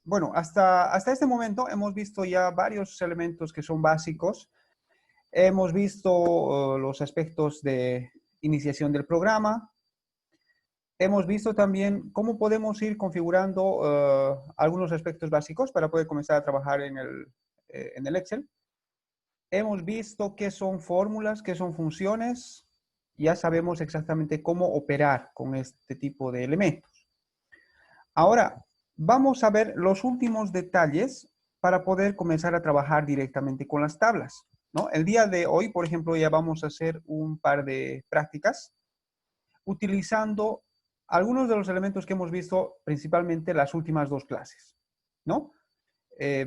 Bueno, hasta este momento hemos visto ya varios elementos que son básicos. Hemos visto los aspectos de iniciación del programa. Hemos visto también cómo podemos ir configurando algunos aspectos básicos para poder comenzar a trabajar en el Excel. Hemos visto qué son fórmulas, qué son funciones. Ya sabemos exactamente cómo operar con este tipo de elementos. Ahora, vamos a ver los últimos detalles para poder comenzar a trabajar directamente con las tablas, ¿no? El día de hoy, por ejemplo, ya vamos a hacer un par de prácticas utilizando algunos de los elementos que hemos visto principalmente las últimas dos clases, ¿no?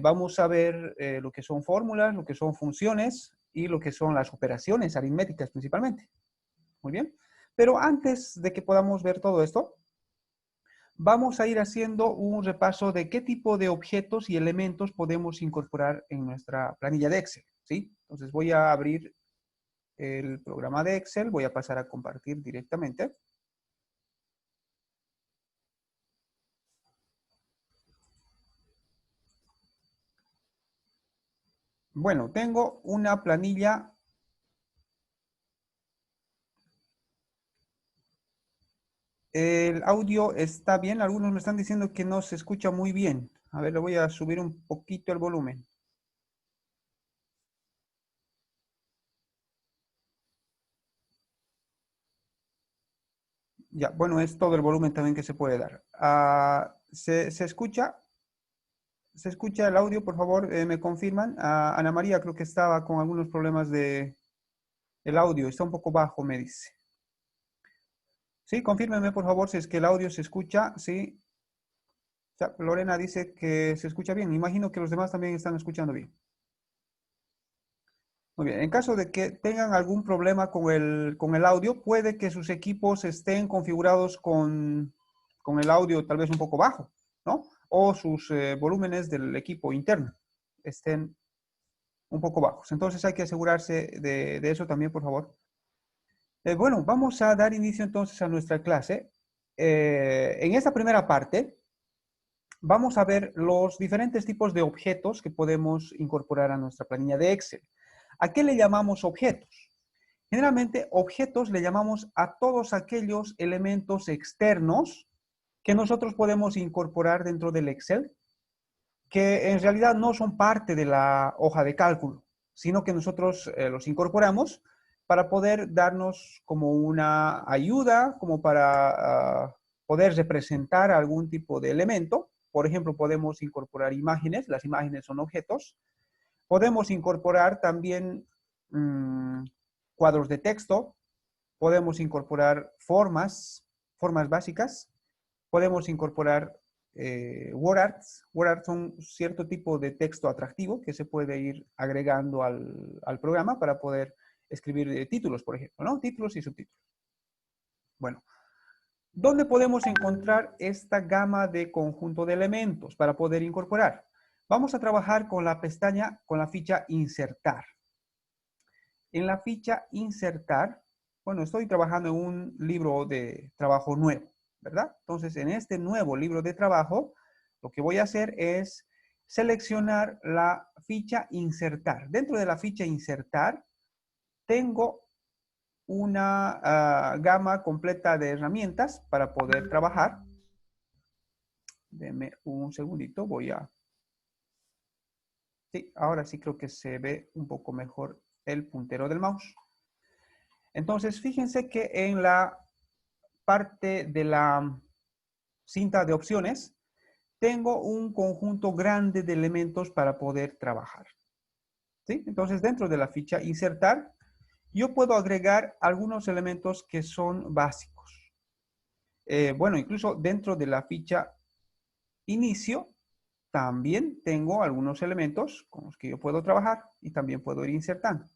Vamos a ver lo que son fórmulas, lo que son funciones y lo que son las operaciones aritméticas principalmente. Muy bien. Pero antes de que podamos ver todo esto, vamos a ir haciendo un repaso de qué tipo de objetos y elementos podemos incorporar en nuestra planilla de Excel, ¿sí? Entonces voy a abrir el programa de Excel, voy a pasar a compartir directamente. Bueno, tengo una planilla. El audio está bien, algunos me están diciendo que no se escucha muy bien. A ver, le voy a subir un poquito el volumen. Ya, bueno, es todo el volumen también que se puede dar. ¿Se escucha? ¿Se escucha el audio, por favor? ¿Me confirman? Ana María creo que estaba con algunos problemas de el audio. Está un poco bajo, me dice. Sí, confírmenme, por favor, si es que el audio se escucha. Sí. Ya, Lorena dice que se escucha bien. Imagino que los demás también están escuchando bien. Muy bien. En caso de que tengan algún problema con el audio, puede que sus equipos estén configurados con el audio tal vez un poco bajo, ¿no? O sus volúmenes del equipo interno estén un poco bajos. Entonces hay que asegurarse de eso también, por favor. Bueno, vamos a dar inicio entonces a nuestra clase. En esta primera parte vamos a ver los diferentes tipos de objetos que podemos incorporar a nuestra planilla de Excel. ¿A qué le llamamos objetos? Generalmente, objetos le llamamos a todos aquellos elementos externos que nosotros podemos incorporar dentro del Excel, que en realidad no son parte de la hoja de cálculo, sino que nosotros los incorporamos para poder darnos como una ayuda, como para poder representar algún tipo de elemento. Por ejemplo, podemos incorporar imágenes, las imágenes son objetos. Podemos incorporar también cuadros de texto, podemos incorporar formas básicas, podemos incorporar word arts. Word arts son cierto tipo de texto atractivo que se puede ir agregando al programa para poder escribir títulos, por ejemplo, ¿no? Títulos y subtítulos. Bueno, ¿dónde podemos encontrar esta gama de conjunto de elementos para poder incorporar? Vamos a trabajar con la pestaña, con la ficha insertar. En la ficha insertar, bueno, estoy trabajando en un libro de trabajo nuevo, ¿verdad? Entonces, en este nuevo libro de trabajo, lo que voy a hacer es seleccionar la ficha insertar. Dentro de la ficha insertar, tengo una gama completa de herramientas para poder trabajar. Denme un segundito, voy a... Sí, ahora sí creo que se ve un poco mejor el puntero del mouse. Entonces, fíjense que en la parte de la cinta de opciones, tengo un conjunto grande de elementos para poder trabajar. ¿Sí? Entonces, dentro de la ficha insertar, yo puedo agregar algunos elementos que son básicos. Bueno, incluso dentro de la ficha inicio, también tengo algunos elementos con los que yo puedo trabajar y también puedo ir insertando.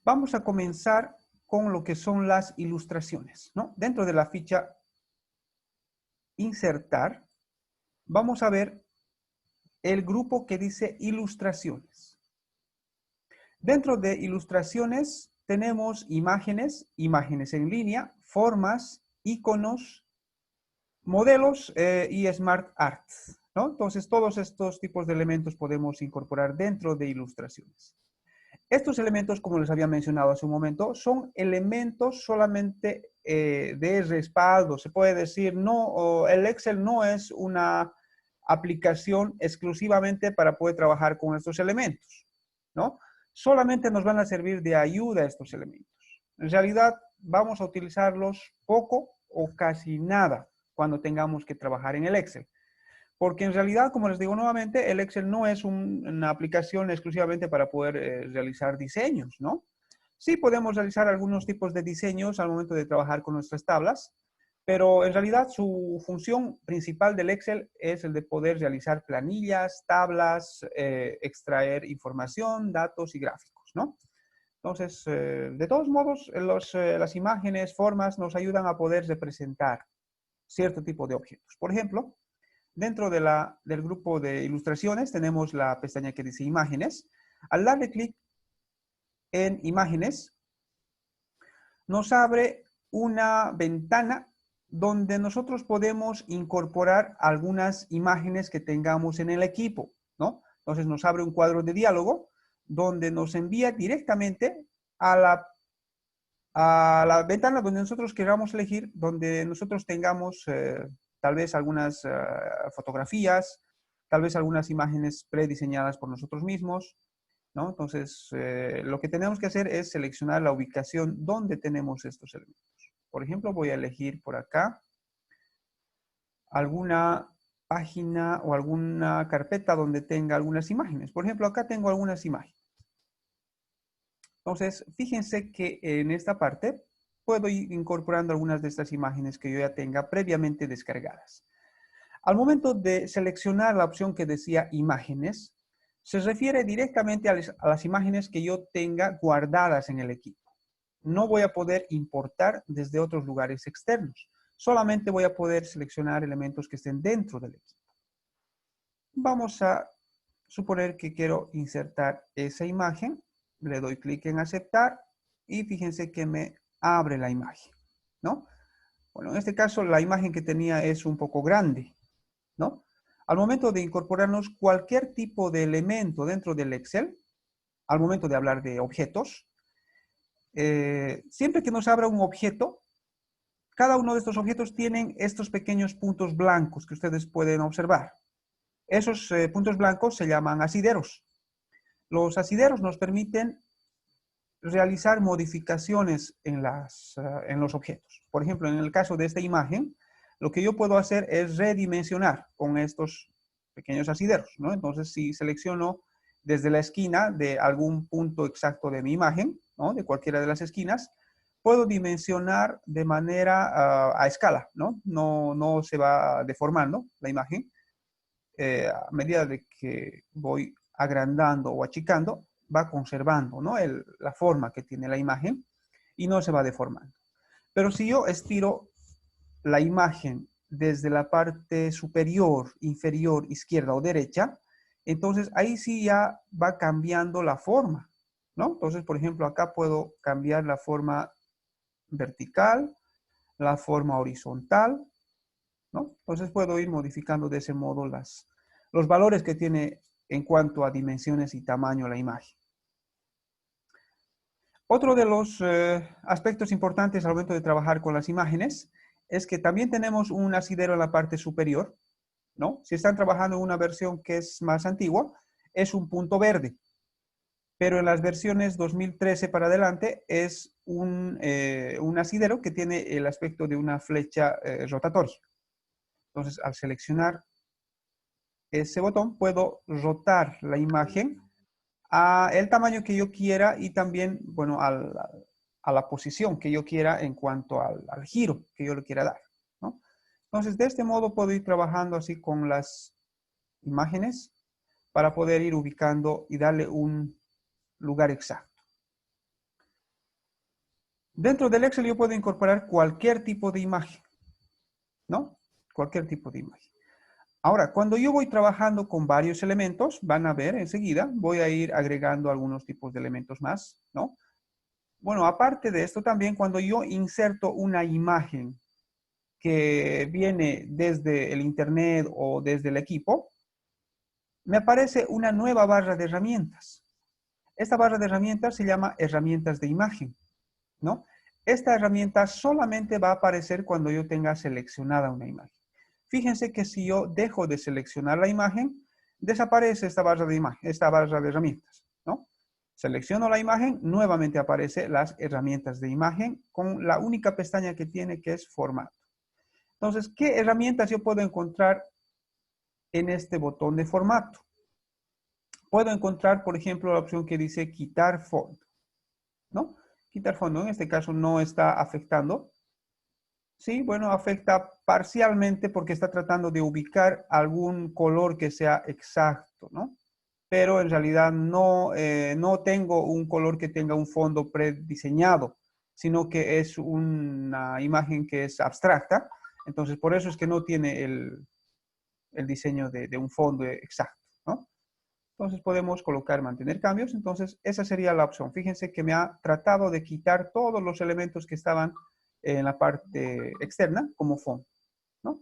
Vamos a comenzar con lo que son las ilustraciones, ¿no? Dentro de la ficha insertar, vamos a ver el grupo que dice ilustraciones. Dentro de ilustraciones tenemos imágenes, imágenes en línea, formas, iconos modelos y Smart Art, ¿no? Entonces, todos estos tipos de elementos podemos incorporar dentro de ilustraciones. Estos elementos, como les había mencionado hace un momento, son elementos solamente de respaldo. Se puede decir, no, el Excel no es una aplicación exclusivamente para poder trabajar con estos elementos, ¿no? Solamente nos van a servir de ayuda estos elementos. En realidad, vamos a utilizarlos poco o casi nada cuando tengamos que trabajar en el Excel. Porque en realidad, como les digo nuevamente, el Excel no es una aplicación exclusivamente para poder realizar diseños, ¿no? Sí podemos realizar algunos tipos de diseños al momento de trabajar con nuestras tablas, pero en realidad su función principal del Excel es el de poder realizar planillas, tablas, extraer información, datos y gráficos, ¿no? Entonces, de todos modos, las imágenes, formas nos ayudan a poder representar cierto tipo de objetos. Por ejemplo, dentro del grupo de ilustraciones tenemos la pestaña que dice imágenes. Al darle clic en imágenes, nos abre una ventana donde nosotros podemos incorporar algunas imágenes que tengamos en el equipo, ¿no? Entonces nos abre un cuadro de diálogo donde nos envía directamente a la ventana donde nosotros queramos elegir, donde nosotros tengamos tal vez algunas fotografías, tal vez algunas imágenes prediseñadas por nosotros mismos, ¿no? Entonces, lo que tenemos que hacer es seleccionar la ubicación donde tenemos estos elementos. Por ejemplo, voy a elegir por acá alguna página o alguna carpeta donde tenga algunas imágenes. Por ejemplo, acá tengo algunas imágenes. Entonces, fíjense que en esta parte puedo ir incorporando algunas de estas imágenes que yo ya tenga previamente descargadas. Al momento de seleccionar la opción que decía imágenes, se refiere directamente a las imágenes que yo tenga guardadas en el equipo. No voy a poder importar desde otros lugares externos. Solamente voy a poder seleccionar elementos que estén dentro del equipo. Vamos a suponer que quiero insertar esa imagen. Le doy clic en aceptar y fíjense que me abre la imagen, ¿no? Bueno, en este caso la imagen que tenía es un poco grande, ¿no? Al momento de incorporarnos cualquier tipo de elemento dentro del Excel, al momento de hablar de objetos, siempre que nos abra un objeto, cada uno de estos objetos tienen estos pequeños puntos blancos que ustedes pueden observar. Esos puntos blancos se llaman asideros. Los asideros nos permiten realizar modificaciones en los objetos. Por ejemplo, en el caso de esta imagen, lo que yo puedo hacer es redimensionar con estos pequeños asideros, ¿no? Entonces, si selecciono desde la esquina de algún punto exacto de mi imagen, ¿no? De cualquiera de las esquinas, puedo dimensionar de manera a escala, ¿no? No se va deformando la imagen. A medida de que voy agrandando o achicando, va conservando, ¿no? la forma que tiene la imagen y no se va deformando. Pero si yo estiro la imagen desde la parte superior, inferior, izquierda o derecha, entonces ahí sí ya va cambiando la forma, ¿no? Entonces, por ejemplo, acá puedo cambiar la forma vertical, la forma horizontal, ¿no? Entonces puedo ir modificando de ese modo los valores que tiene en cuanto a dimensiones y tamaño la imagen. Otro de los aspectos importantes al momento de trabajar con las imágenes es que también tenemos un asidero en la parte superior, ¿no? Si están trabajando en una versión que es más antigua, es un punto verde. Pero en las versiones 2013 para adelante es un asidero que tiene el aspecto de una flecha rotatoria. Entonces, al seleccionar ese botón, puedo rotar la imagen a el tamaño que yo quiera y también, bueno, a la posición que yo quiera en cuanto al giro que yo le quiera dar, ¿no? Entonces, de este modo puedo ir trabajando así con las imágenes para poder ir ubicando y darle un lugar exacto. Dentro del Excel yo puedo incorporar cualquier tipo de imagen, ¿no? Cualquier tipo de imagen. Ahora, cuando yo voy trabajando con varios elementos, van a ver enseguida, voy a ir agregando algunos tipos de elementos más, ¿no? Bueno, aparte de esto también, cuando yo inserto una imagen que viene desde el internet o desde el equipo, me aparece una nueva barra de herramientas. Esta barra de herramientas se llama herramientas de imagen, ¿no? Esta herramienta solamente va a aparecer cuando yo tenga seleccionada una imagen. Fíjense que si yo dejo de seleccionar la imagen, desaparece esta barra de herramientas, ¿no? Selecciono la imagen, nuevamente aparecen las herramientas de imagen con la única pestaña que tiene, que es formato. Entonces, ¿qué herramientas yo puedo encontrar en este botón de formato? Puedo encontrar, por ejemplo, la opción que dice quitar fondo, ¿no? Quitar fondo, en este caso no está afectando. Sí, bueno, afecta parcialmente porque está tratando de ubicar algún color que sea exacto, ¿no? Pero en realidad no tengo un color que tenga un fondo prediseñado, sino que es una imagen que es abstracta. Entonces, por eso es que no tiene el diseño de un fondo exacto, ¿no? Entonces podemos colocar mantener cambios. Entonces esa sería la opción. Fíjense que me ha tratado de quitar todos los elementos que estaban en la parte externa como fondo, ¿no?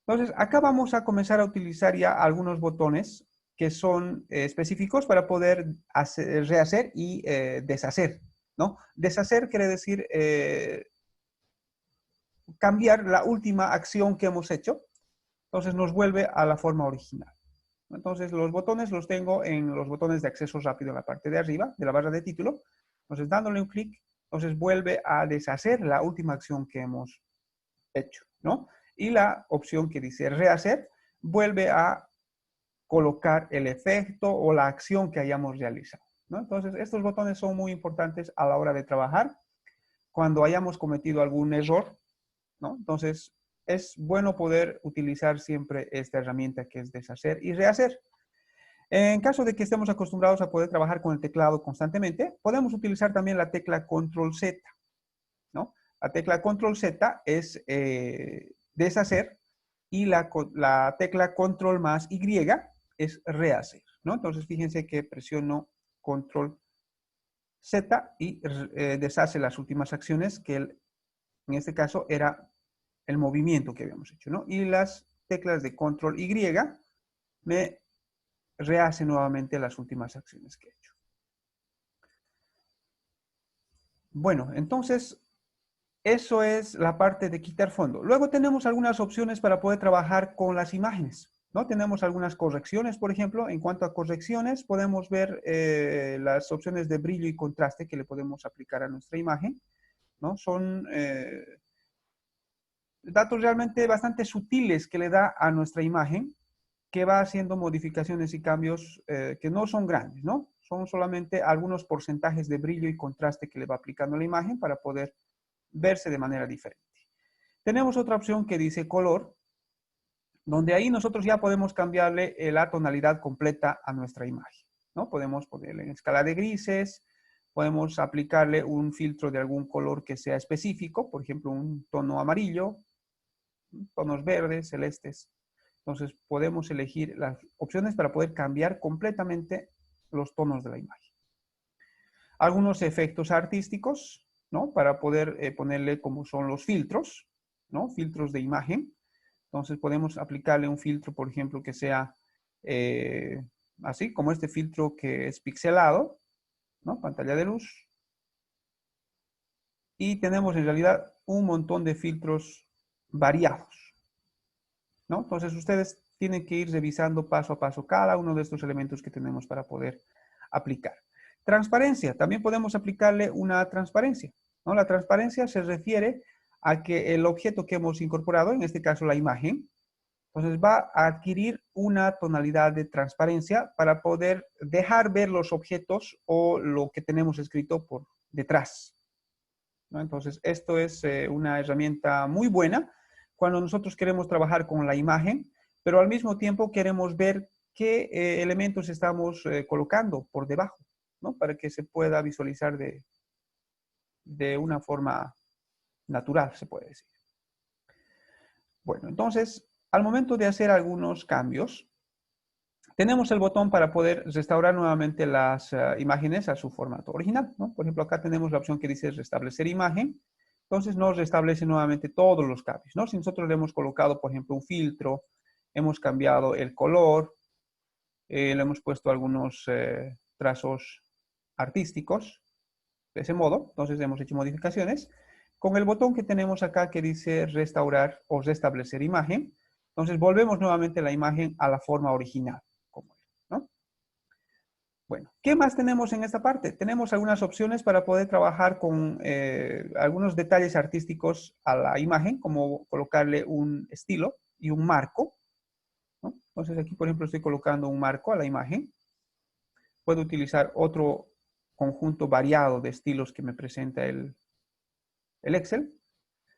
Entonces acá vamos a comenzar a utilizar ya algunos botones que son específicos para poder rehacer y deshacer, ¿no? Deshacer quiere decir cambiar la última acción que hemos hecho. Entonces nos vuelve a la forma original. Entonces los botones los tengo en los botones de acceso rápido en la parte de arriba de la barra de título. Entonces dándole un clic, entonces vuelve a deshacer la última acción que hemos hecho, ¿no? Y la opción que dice rehacer vuelve a colocar el efecto o la acción que hayamos realizado, ¿no? Entonces estos botones son muy importantes a la hora de trabajar cuando hayamos cometido algún error, ¿no? Entonces es bueno poder utilizar siempre esta herramienta que es deshacer y rehacer. En caso de que estemos acostumbrados a poder trabajar con el teclado constantemente, podemos utilizar también la tecla Control Z, ¿no? La tecla Control Z es deshacer y la tecla Control más Y es rehacer, ¿no? Entonces fíjense que presiono Control Z y deshace las últimas acciones que en este caso era el movimiento que habíamos hecho, ¿no? Y las teclas de Control Y me rehace nuevamente las últimas acciones que he hecho. Bueno, entonces, eso es la parte de quitar fondo. Luego tenemos algunas opciones para poder trabajar con las imágenes, ¿no? Tenemos algunas correcciones, por ejemplo. En cuanto a correcciones, podemos ver las opciones de brillo y contraste que le podemos aplicar a nuestra imagen, ¿no? Son datos realmente bastante sutiles que le da a nuestra imagen, que va haciendo modificaciones y cambios que no son grandes, ¿no? Son solamente algunos porcentajes de brillo y contraste que le va aplicando a la imagen para poder verse de manera diferente. Tenemos otra opción que dice color, donde ahí nosotros ya podemos cambiarle la tonalidad completa a nuestra imagen, ¿no? Podemos ponerle en escala de grises, podemos aplicarle un filtro de algún color que sea específico, por ejemplo, un tono amarillo, tonos verdes, celestes. Entonces podemos elegir las opciones para poder cambiar completamente los tonos de la imagen. Algunos efectos artísticos, ¿no? Para poder ponerle como son los filtros, ¿no? Filtros de imagen. Entonces podemos aplicarle un filtro, por ejemplo, que sea así, como este filtro que es pixelado, ¿no? Pantalla de luz. Y tenemos en realidad un montón de filtros variados, ¿no? Entonces ustedes tienen que ir revisando paso a paso cada uno de estos elementos que tenemos para poder aplicar. Transparencia, también podemos aplicarle una transparencia, ¿no? La transparencia se refiere a que el objeto que hemos incorporado, en este caso la imagen, entonces va a adquirir una tonalidad de transparencia para poder dejar ver los objetos o lo que tenemos escrito por detrás, ¿no? Entonces esto es una herramienta muy buena cuando nosotros queremos trabajar con la imagen, pero al mismo tiempo queremos ver qué elementos estamos colocando por debajo, ¿no? Para que se pueda visualizar de una forma natural, se puede decir. Bueno, entonces, al momento de hacer algunos cambios, tenemos el botón para poder restaurar nuevamente las imágenes a su formato original, ¿no? Por ejemplo, acá tenemos la opción que dice restablecer imagen. Entonces nos restablece nuevamente todos los cambios, ¿no? Si nosotros le hemos colocado, por ejemplo, un filtro, hemos cambiado el color, le hemos puesto algunos trazos artísticos, de ese modo, entonces hemos hecho modificaciones. Con el botón que tenemos acá que dice restaurar o restablecer imagen, entonces volvemos nuevamente la imagen a la forma original, como era, ¿no? Bueno, ¿qué más tenemos en esta parte? Tenemos algunas opciones para poder trabajar con algunos detalles artísticos a la imagen, como colocarle un estilo y un marco, ¿no? Entonces aquí, por ejemplo, estoy colocando un marco a la imagen. Puedo utilizar otro conjunto variado de estilos que me presenta el Excel.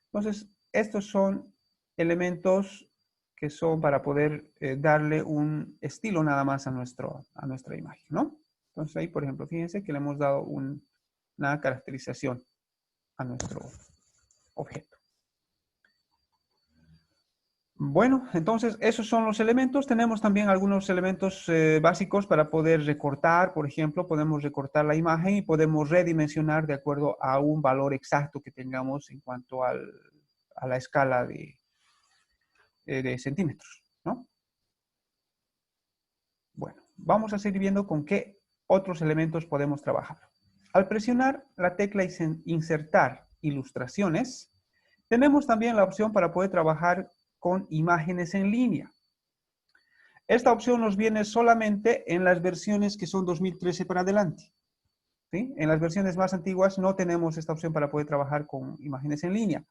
Entonces, estos son elementos que son para poder darle un estilo nada más a nuestra imagen, ¿no? Entonces ahí, por ejemplo, fíjense que le hemos dado una caracterización a nuestro objeto. Bueno, entonces esos son los elementos. Tenemos también algunos elementos básicos para poder recortar. Por ejemplo, podemos recortar la imagen y podemos redimensionar de acuerdo a un valor exacto que tengamos en cuanto a la escala de centímetros, ¿no? Bueno, vamos a seguir viendo con qué otros elementos podemos trabajar. Al presionar la tecla insertar ilustraciones, tenemos también la opción para poder trabajar con imágenes en línea. Esta opción nos viene solamente en las versiones que son 2013 para adelante, ¿sí? En las versiones más antiguas no tenemos esta opción para poder trabajar con imágenes en línea.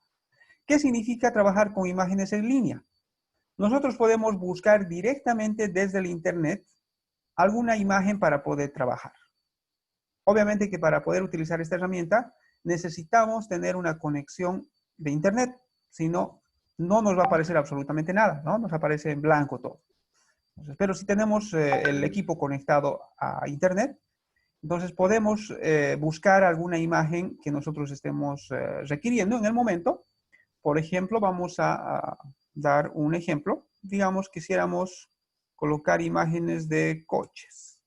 ¿Qué significa trabajar con imágenes en línea? Nosotros podemos buscar directamente desde el Internet alguna imagen para poder trabajar. Obviamente que para poder utilizar esta herramienta necesitamos tener una conexión de Internet, si no, no nos va a aparecer absolutamente nada, ¿no? Nos aparece en blanco todo. Entonces, pero si tenemos el equipo conectado a Internet, entonces podemos buscar alguna imagen que nosotros estemos requiriendo en el momento. Por ejemplo, vamos a dar un ejemplo. Digamos, quisiéramos colocar imágenes de coches.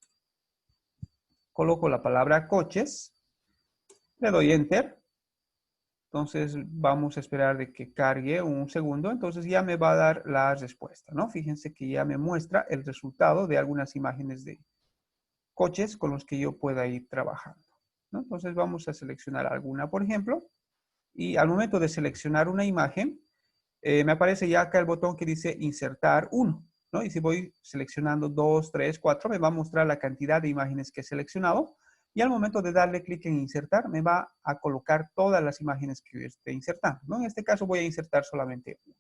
Coloco la palabra coches, le doy Enter. Entonces vamos a esperar de que cargue un segundo. Entonces ya me va a dar la respuesta, ¿no? Fíjense que ya me muestra el resultado de algunas imágenes de coches con los que yo pueda ir trabajando, ¿no? Entonces vamos a seleccionar alguna, por ejemplo. Y al momento de seleccionar una imagen, me aparece ya acá el botón que dice insertar 1, ¿no? Y si voy seleccionando 2, 3, 4, me va a mostrar la cantidad de imágenes que he seleccionado. Y al momento de darle clic en insertar, me va a colocar todas las imágenes que yo esté insertando, ¿no? En este caso voy a insertar solamente una.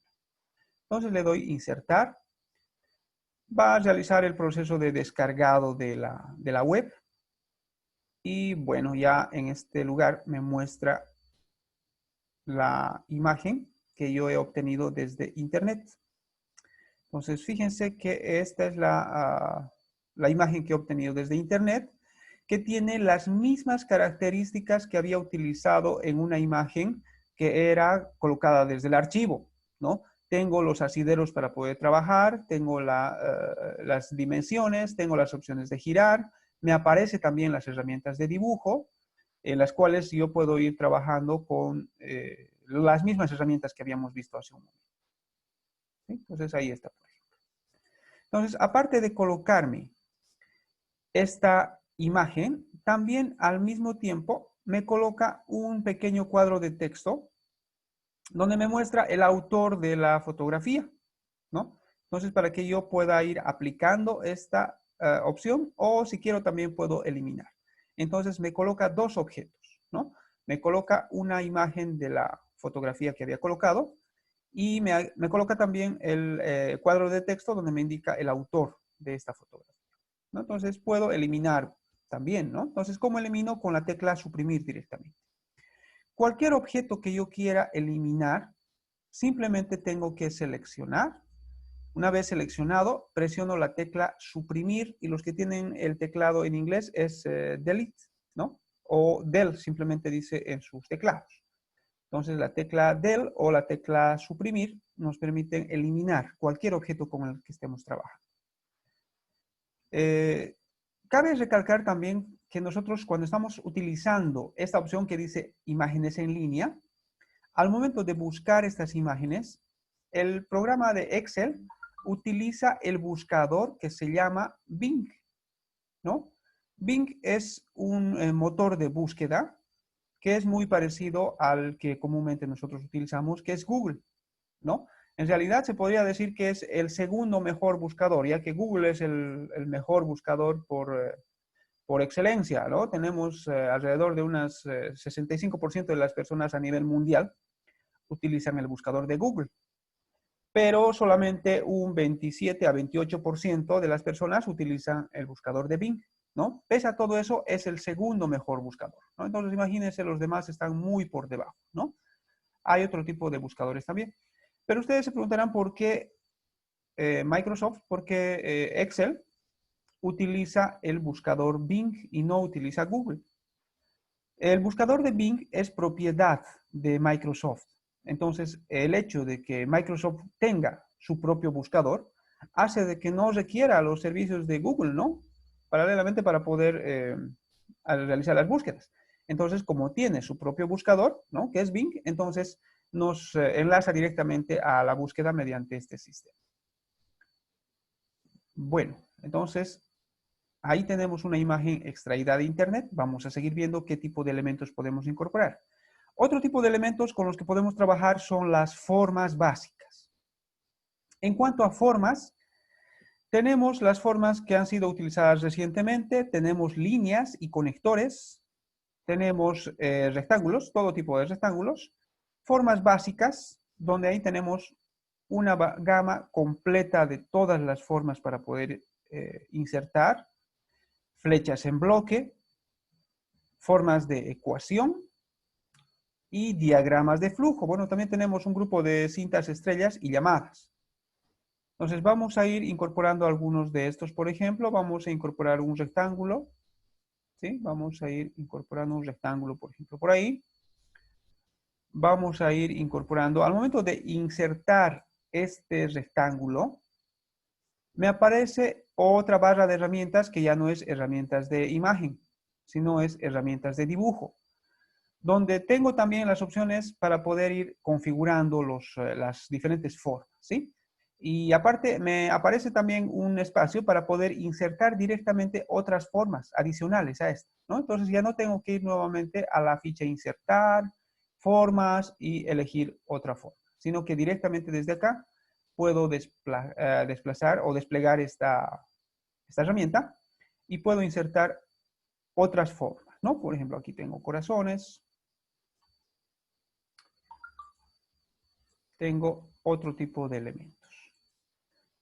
Entonces le doy insertar. Va a realizar el proceso de descargado de la web. Y bueno, ya en este lugar me muestra la imagen que yo he obtenido desde Internet. Entonces, fíjense que esta es la imagen que he obtenido desde Internet, que tiene las mismas características que había utilizado en una imagen que era colocada desde el archivo, ¿no? Tengo los asideros para poder trabajar, tengo las dimensiones, tengo las opciones de girar, me aparece también las herramientas de dibujo, en las cuales yo puedo ir trabajando con las mismas herramientas que habíamos visto hace un momento. ¿Sí? Entonces ahí está, por ejemplo. Entonces, aparte de colocarme esta imagen, también al mismo tiempo me coloca un pequeño cuadro de texto donde me muestra el autor de la fotografía, ¿no? Entonces, para que yo pueda ir aplicando esta opción, o si quiero también puedo eliminar. Entonces, me coloca dos objetos, ¿no? Me coloca una imagen de la fotografía que había colocado y me coloca también el cuadro de texto donde me indica el autor de esta fotografía, ¿no? Entonces, puedo eliminar también, ¿no? Entonces, ¿cómo elimino? Con la tecla suprimir directamente. Cualquier objeto que yo quiera eliminar, simplemente tengo que seleccionar. Una vez seleccionado, presiono la tecla suprimir y los que tienen el teclado en inglés es delete, ¿no? O del simplemente dice en sus teclados. Entonces la tecla del o la tecla suprimir nos permiten eliminar cualquier objeto con el que estemos trabajando. Cabe recalcar también que nosotros cuando estamos utilizando esta opción que dice imágenes en línea, Al momento de buscar estas imágenes, el programa de Excel utiliza el buscador que se llama Bing, ¿no? Bing es un motor de búsqueda que es muy parecido al que comúnmente nosotros utilizamos, que es Google, ¿no? En realidad se podría decir que es el segundo mejor buscador, ya que Google es el mejor buscador por excelencia, ¿no? Tenemos alrededor de unas 65% de las personas a nivel mundial utilizan el buscador de Google, pero solamente un 27 a 28% de las personas utilizan el buscador de Bing, ¿no? Pese a todo eso, es el segundo mejor buscador, ¿no? Entonces, imagínense, los demás están muy por debajo, ¿no? Hay otro tipo de buscadores también. Pero ustedes se preguntarán por qué Microsoft, por qué Excel utiliza el buscador Bing y no utiliza Google. El buscador de Bing es propiedad de Microsoft. Entonces, el hecho de que Microsoft tenga su propio buscador hace de que no requiera los servicios de Google, ¿no? Paralelamente para poder realizar las búsquedas. Entonces, como tiene su propio buscador, ¿no? Que es Bing, entonces nos enlaza directamente a la búsqueda mediante este sistema. Bueno, entonces ahí tenemos una imagen extraída de Internet. Vamos a seguir viendo qué tipo de elementos podemos incorporar. Otro tipo de elementos con los que podemos trabajar son las formas básicas. En cuanto a formas, tenemos las formas que han sido utilizadas recientemente, tenemos líneas y conectores, tenemos rectángulos, todo tipo de rectángulos, formas básicas, donde ahí tenemos una gama completa de todas las formas para poder insertar, flechas en bloque, formas de ecuación y diagramas de flujo. Bueno, también tenemos un grupo de cintas estrellas y llamadas. Entonces vamos a ir incorporando algunos de estos. Por ejemplo, vamos a incorporar un rectángulo. ¿Sí? Vamos a ir incorporando un rectángulo, por ejemplo, por ahí. Vamos a ir incorporando. Al momento de insertar este rectángulo, me aparece otra barra de herramientas que ya no es herramientas de imagen, sino es herramientas de dibujo, donde tengo también las opciones para poder ir configurando las diferentes formas, ¿sí? Y aparte me aparece también un espacio para poder insertar directamente otras formas adicionales a esta, ¿no? Entonces ya no tengo que ir nuevamente a la ficha insertar, formas y elegir otra forma, sino que directamente desde acá puedo desplazar o desplegar esta herramienta y puedo insertar otras formas, ¿no? Por ejemplo, aquí tengo corazones, tengo otro tipo de elementos.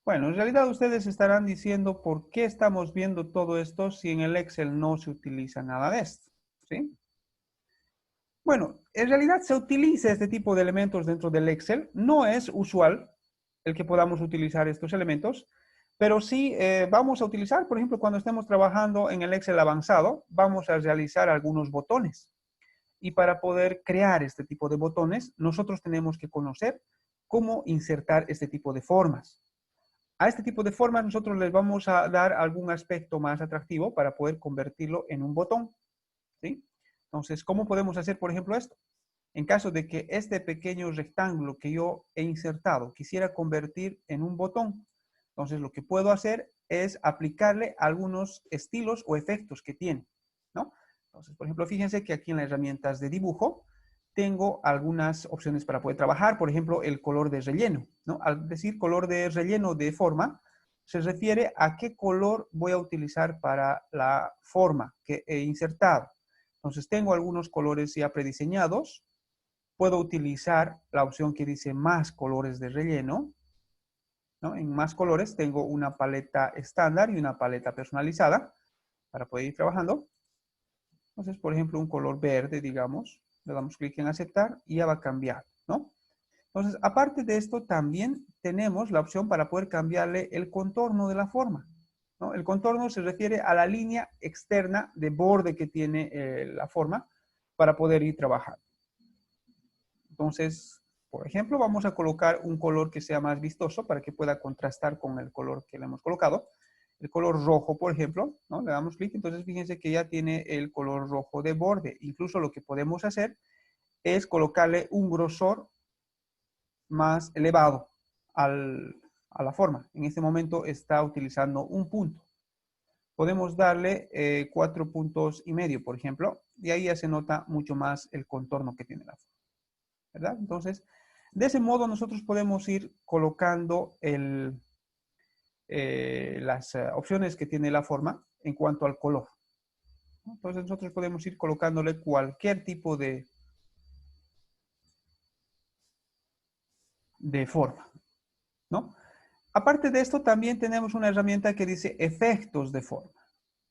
Bueno, en realidad ustedes estarán diciendo por qué estamos viendo todo esto si en el Excel no se utiliza nada de esto, ¿sí? Bueno, en realidad se utiliza este tipo de elementos dentro del Excel. No es usual el que podamos utilizar estos elementos, pero sí vamos a utilizar, por ejemplo, cuando estemos trabajando en el Excel avanzado, vamos a realizar algunos botones. Y para poder crear este tipo de botones, nosotros tenemos que conocer cómo insertar este tipo de formas. A este tipo de formas nosotros les vamos a dar algún aspecto más atractivo para poder convertirlo en un botón, ¿sí? Entonces, ¿cómo podemos hacer, por ejemplo, esto? En caso de que este pequeño rectángulo que yo he insertado quisiera convertir en un botón, entonces lo que puedo hacer es aplicarle algunos estilos o efectos que tiene, ¿no? Entonces, por ejemplo, fíjense que aquí en las herramientas de dibujo tengo algunas opciones para poder trabajar, por ejemplo, el color de relleno, ¿no? Al decir color de relleno de forma, se refiere a qué color voy a utilizar para la forma que he insertado. Entonces, tengo algunos colores ya prediseñados. Puedo utilizar la opción que dice más colores de relleno, ¿no? En más colores tengo una paleta estándar y una paleta personalizada para poder ir trabajando. Entonces, por ejemplo, un color verde, digamos, le damos clic en aceptar y ya va a cambiar, ¿no? Entonces, aparte de esto, también tenemos la opción para poder cambiarle el contorno de la forma, ¿no? El contorno se refiere a la línea externa de borde que tiene la forma para poder ir trabajando. Entonces, por ejemplo, vamos a colocar un color que sea más vistoso para que pueda contrastar con el color que le hemos colocado. El color rojo, por ejemplo, ¿no? Le damos clic, entonces fíjense que ya tiene el color rojo de borde. Incluso lo que podemos hacer es colocarle un grosor más elevado a la forma. En este momento está utilizando un punto. Podemos darle 4,5 puntos, por ejemplo, y ahí ya se nota mucho más el contorno que tiene la forma, ¿verdad? Entonces, de ese modo nosotros podemos ir colocando las opciones que tiene la forma en cuanto al color. Entonces nosotros podemos ir colocándole cualquier tipo de forma, ¿no? Aparte de esto, también tenemos una herramienta que dice efectos de forma.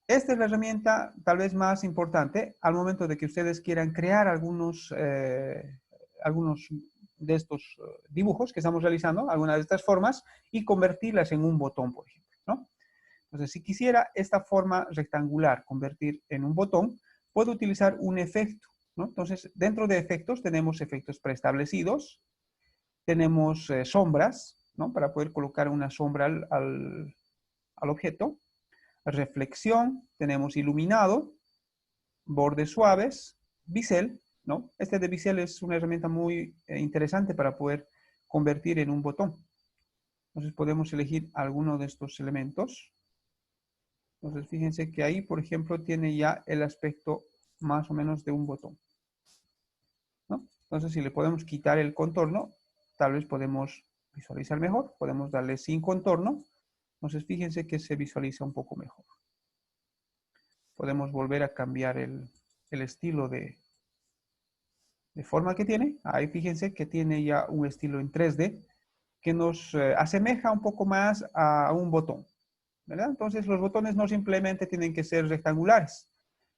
Esta es la herramienta tal vez más importante al momento de que ustedes quieran crear algunos de estos dibujos que estamos realizando, algunas de estas formas, y convertirlas en un botón, por ejemplo, ¿no? Entonces, si quisiera esta forma rectangular convertir en un botón, puedo utilizar un efecto, ¿no? Entonces, dentro de efectos tenemos efectos preestablecidos, tenemos sombras, ¿no? Para poder colocar una sombra al objeto. Reflexión, tenemos iluminado, bordes suaves, bisel, ¿no? Este de bisel es una herramienta muy interesante para poder convertir en un botón. Entonces podemos elegir alguno de estos elementos. Entonces fíjense que ahí, por ejemplo, tiene ya el aspecto más o menos de un botón, ¿no? Entonces si le podemos quitar el contorno, tal vez podemos visualizar mejor. Podemos darle sin contorno. Entonces fíjense que se visualiza un poco mejor. Podemos volver a cambiar el estilo de forma que tiene. Ahí fíjense que tiene ya un estilo en 3D que nos asemeja un poco más a un botón, ¿verdad? Entonces los botones no simplemente tienen que ser rectangulares.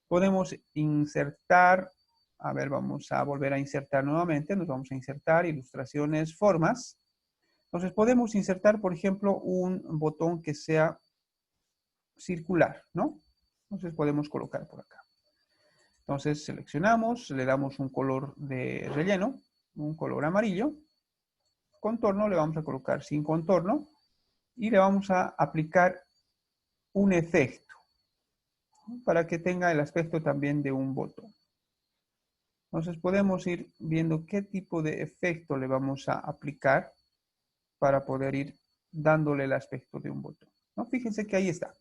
Podemos insertar, a ver, vamos a volver a insertar nuevamente. Nos vamos a insertar, ilustraciones, formas. Entonces podemos insertar, por ejemplo, un botón que sea circular, ¿no? Entonces podemos colocar por acá. Entonces seleccionamos, le damos un color de relleno, un color amarillo. Contorno le vamos a colocar sin contorno y le vamos a aplicar un efecto, ¿no? Para que tenga el aspecto también de un botón. Entonces podemos ir viendo qué tipo de efecto le vamos a aplicar para poder ir dándole el aspecto de un botón, ¿no? Fíjense que ahí está.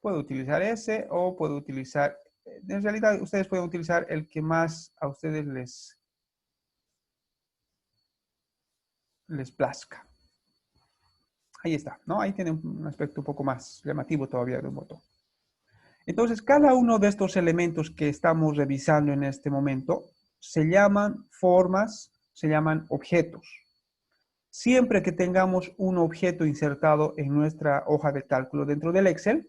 Puedo utilizar ese o puedo utilizar, en realidad ustedes pueden utilizar el que más a ustedes les plazca. Ahí está, ¿no? Ahí tiene un aspecto un poco más llamativo todavía de un botón. Entonces, cada uno de estos elementos que estamos revisando en este momento se llaman formas, se llaman objetos. Siempre que tengamos un objeto insertado en nuestra hoja de cálculo dentro del Excel,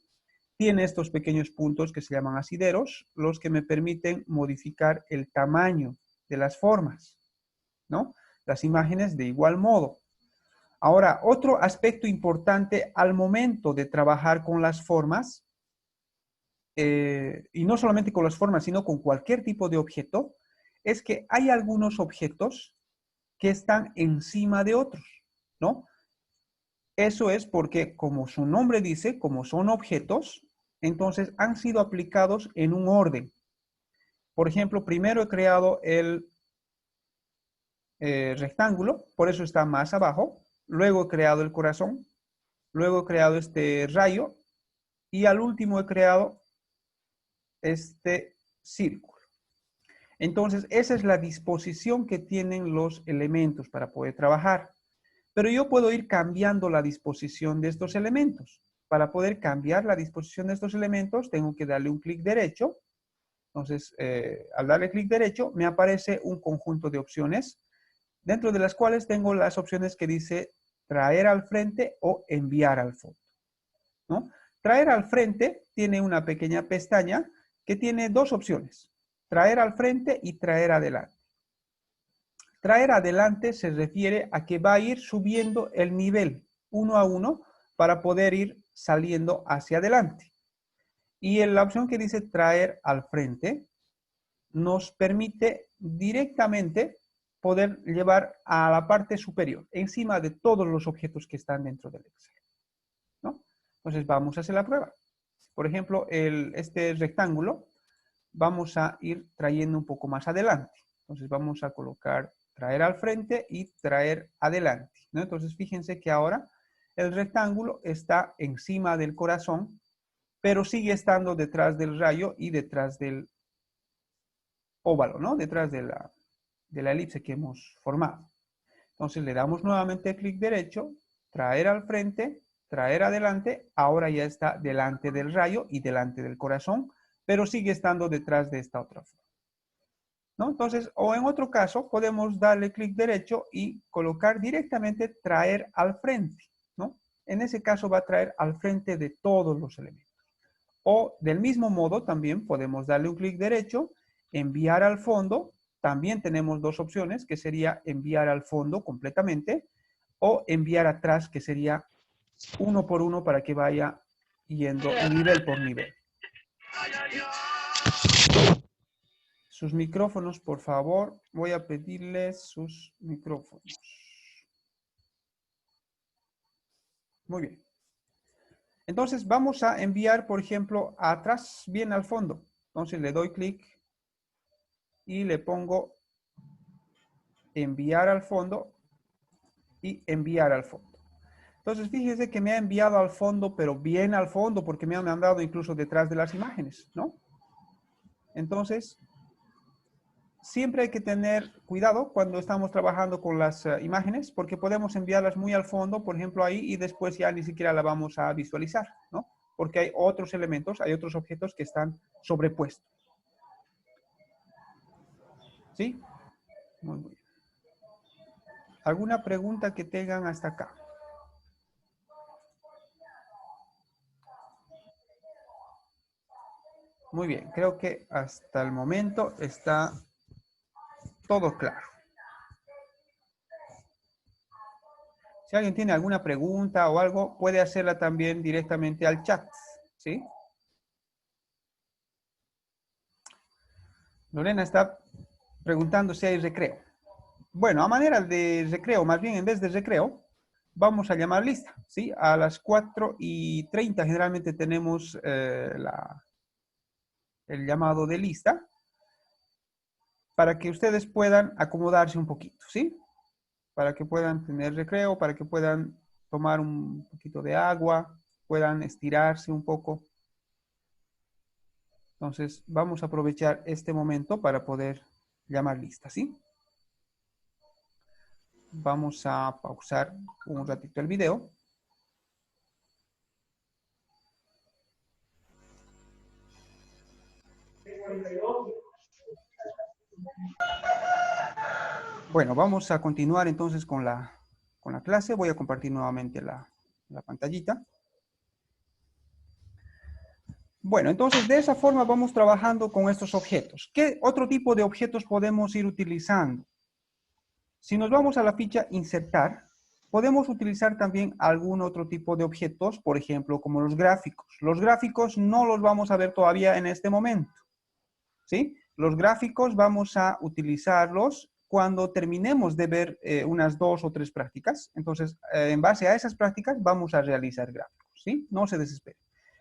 tiene estos pequeños puntos que se llaman asideros, los que me permiten modificar el tamaño de las formas, ¿no? Las imágenes de igual modo. Ahora, otro aspecto importante al momento de trabajar con las formas, y no solamente con las formas, sino con cualquier tipo de objeto, es que hay algunos objetos que están encima de otros, ¿no? Eso es porque, como su nombre dice, como son objetos, entonces han sido aplicados en un orden. Por ejemplo, primero he creado el rectángulo, por eso está más abajo. Luego he creado el corazón. Luego he creado este rayo. Y al último he creado este círculo. Entonces, esa es la disposición que tienen los elementos para poder trabajar. Pero yo puedo ir cambiando la disposición de estos elementos. Para poder cambiar la disposición de estos elementos, tengo que darle un clic derecho. Entonces, al darle clic derecho, me aparece un conjunto de opciones, dentro de las cuales tengo las opciones que dice traer al frente o enviar al fondo, ¿no? Traer al frente tiene una pequeña pestaña que tiene dos opciones, traer al frente y traer adelante. Traer adelante se refiere a que va a ir subiendo el nivel uno a uno para poder ir saliendo hacia adelante. Y en la opción que dice traer al frente nos permite directamente poder llevar a la parte superior, encima de todos los objetos que están dentro del Excel, ¿no? Entonces vamos a hacer la prueba. Por ejemplo, este rectángulo vamos a ir trayendo un poco más adelante. Entonces vamos a colocar traer al frente y traer adelante, ¿no? Entonces fíjense que ahora el rectángulo está encima del corazón, pero sigue estando detrás del rayo y detrás del óvalo, ¿no? Detrás de la elipse que hemos formado. Entonces le damos nuevamente clic derecho, traer al frente, traer adelante, ahora ya está delante del rayo y delante del corazón, pero sigue estando detrás de esta otra forma, ¿no? Entonces, o en otro caso, podemos darle clic derecho y colocar directamente traer al frente, ¿no? En ese caso va a traer al frente de todos los elementos. O del mismo modo también podemos darle un clic derecho, enviar al fondo. También tenemos dos opciones, que sería enviar al fondo completamente o enviar atrás, que sería uno por uno para que vaya yendo nivel por nivel. Sus micrófonos, por favor. Voy a pedirles sus micrófonos. Muy bien. Entonces vamos a enviar, por ejemplo, atrás, bien al fondo. Entonces le doy clic y le pongo enviar al fondo y enviar al fondo. Entonces fíjese que me ha enviado al fondo, pero bien al fondo, porque me han mandado incluso detrás de las imágenes, ¿no? Entonces, siempre hay que tener cuidado cuando estamos trabajando con las imágenes, porque podemos enviarlas muy al fondo, por ejemplo, ahí, y después ya ni siquiera la vamos a visualizar, ¿no? Porque hay otros elementos, hay otros objetos que están sobrepuestos. ¿Sí? Muy bien. ¿Alguna pregunta que tengan hasta acá? Muy bien, creo que hasta el momento está todo claro. Si alguien tiene alguna pregunta o algo, puede hacerla también directamente al chat, ¿sí? Lorena está preguntando si hay recreo. Bueno, a manera de recreo, más bien en vez de recreo, vamos a llamar lista, ¿sí? A las 4:30 generalmente tenemos el llamado de lista para que ustedes puedan acomodarse un poquito, ¿sí? Para que puedan tener recreo, para que puedan tomar un poquito de agua, puedan estirarse un poco. Entonces, vamos a aprovechar este momento para poder llamar lista, ¿sí? Vamos a pausar un ratito el video. Bueno, vamos a continuar entonces con la clase. Voy a compartir nuevamente la pantallita. Bueno, entonces de esa forma vamos trabajando con estos objetos. ¿Qué otro tipo de objetos podemos ir utilizando? Si nos vamos a la ficha insertar, podemos utilizar también algún otro tipo de objetos, por ejemplo, como los gráficos. Los gráficos no los vamos a ver todavía en este momento, ¿sí? Los gráficos vamos a utilizarlos cuando terminemos de ver unas 2 o 3 prácticas. Entonces, en base a esas prácticas vamos a realizar gráficos, ¿sí? No se desesperen.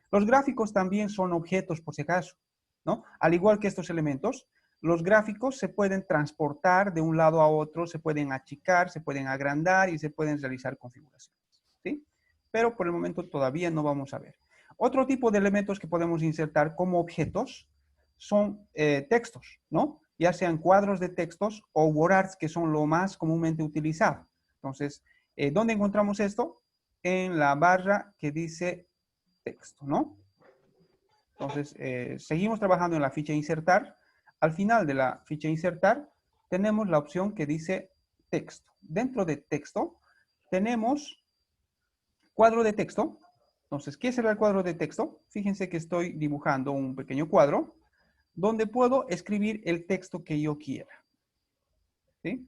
Los gráficos también son objetos, por si acaso, ¿no? Al igual que estos elementos, los gráficos se pueden transportar de un lado a otro, se pueden achicar, se pueden agrandar y se pueden realizar configuraciones, ¿sí? Pero por el momento todavía no vamos a ver. Otro tipo de elementos que podemos insertar como objetos son textos, ¿no? Ya sean cuadros de textos o wordarts, que son lo más comúnmente utilizado. Entonces, ¿dónde encontramos esto? En la barra que dice texto, ¿no? Entonces, seguimos trabajando en la ficha insertar. Al final de la ficha insertar, tenemos la opción que dice texto. Dentro de texto, tenemos cuadro de texto. Entonces, ¿qué será el cuadro de texto? Fíjense que estoy dibujando un pequeño cuadro donde puedo escribir el texto que yo quiera. ¿Sí?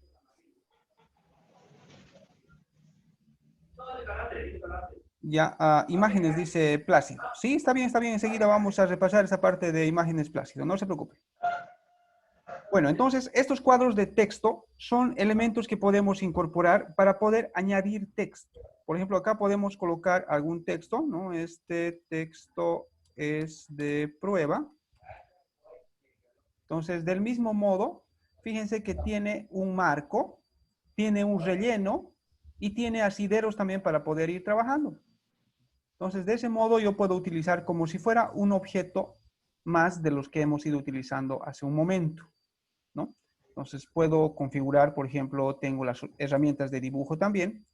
Ya, imágenes dice Plácido. Sí, está bien, está bien. Enseguida vamos a repasar esa parte de imágenes Plácido. No se preocupe. Bueno, entonces estos cuadros de texto son elementos que podemos incorporar para poder añadir texto. Por ejemplo, acá podemos colocar algún texto, ¿no? Este texto es de prueba. Entonces, del mismo modo, fíjense que tiene un marco, tiene un relleno y tiene asideros también para poder ir trabajando. Entonces, de ese modo yo puedo utilizar como si fuera un objeto más de los que hemos ido utilizando hace un momento, ¿no? Entonces, puedo configurar, por ejemplo, tengo las herramientas de dibujo también.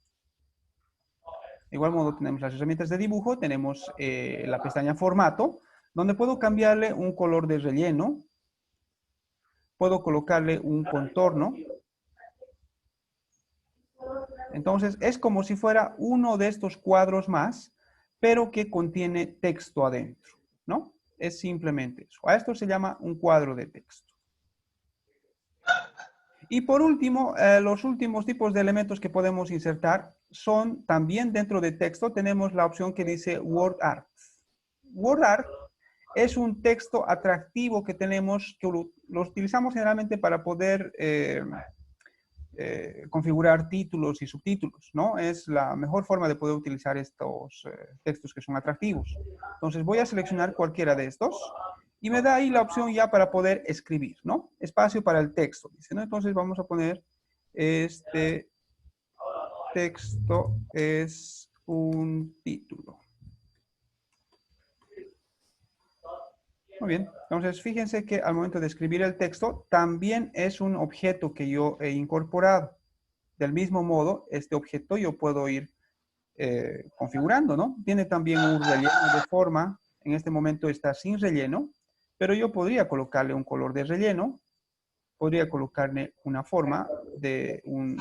De igual modo, tenemos las herramientas de dibujo, tenemos la pestaña Formato, donde puedo cambiarle un color de relleno, puedo colocarle un contorno. Entonces, es como si fuera uno de estos cuadros más, pero que contiene texto adentro, ¿no? Es simplemente eso. A esto se llama un cuadro de texto. Y por último, los últimos tipos de elementos que podemos insertar son también dentro de texto, tenemos la opción que dice Word Art. Word Art es un texto atractivo que tenemos, que lo utilizamos generalmente para poder configurar títulos y subtítulos, ¿no? Es la mejor forma de poder utilizar estos textos que son atractivos. Entonces voy a seleccionar cualquiera de estos y me da ahí la opción ya para poder escribir, ¿no? Espacio para el texto, dice, ¿no? Entonces vamos a poner, este texto es un título. Muy bien, entonces fíjense que al momento de escribir el texto también es un objeto que yo he incorporado. Del mismo modo, este objeto yo puedo ir configurando, ¿no? Tiene también un relleno de forma, en este momento está sin relleno, pero yo podría colocarle un color de relleno, podría colocarle una forma de un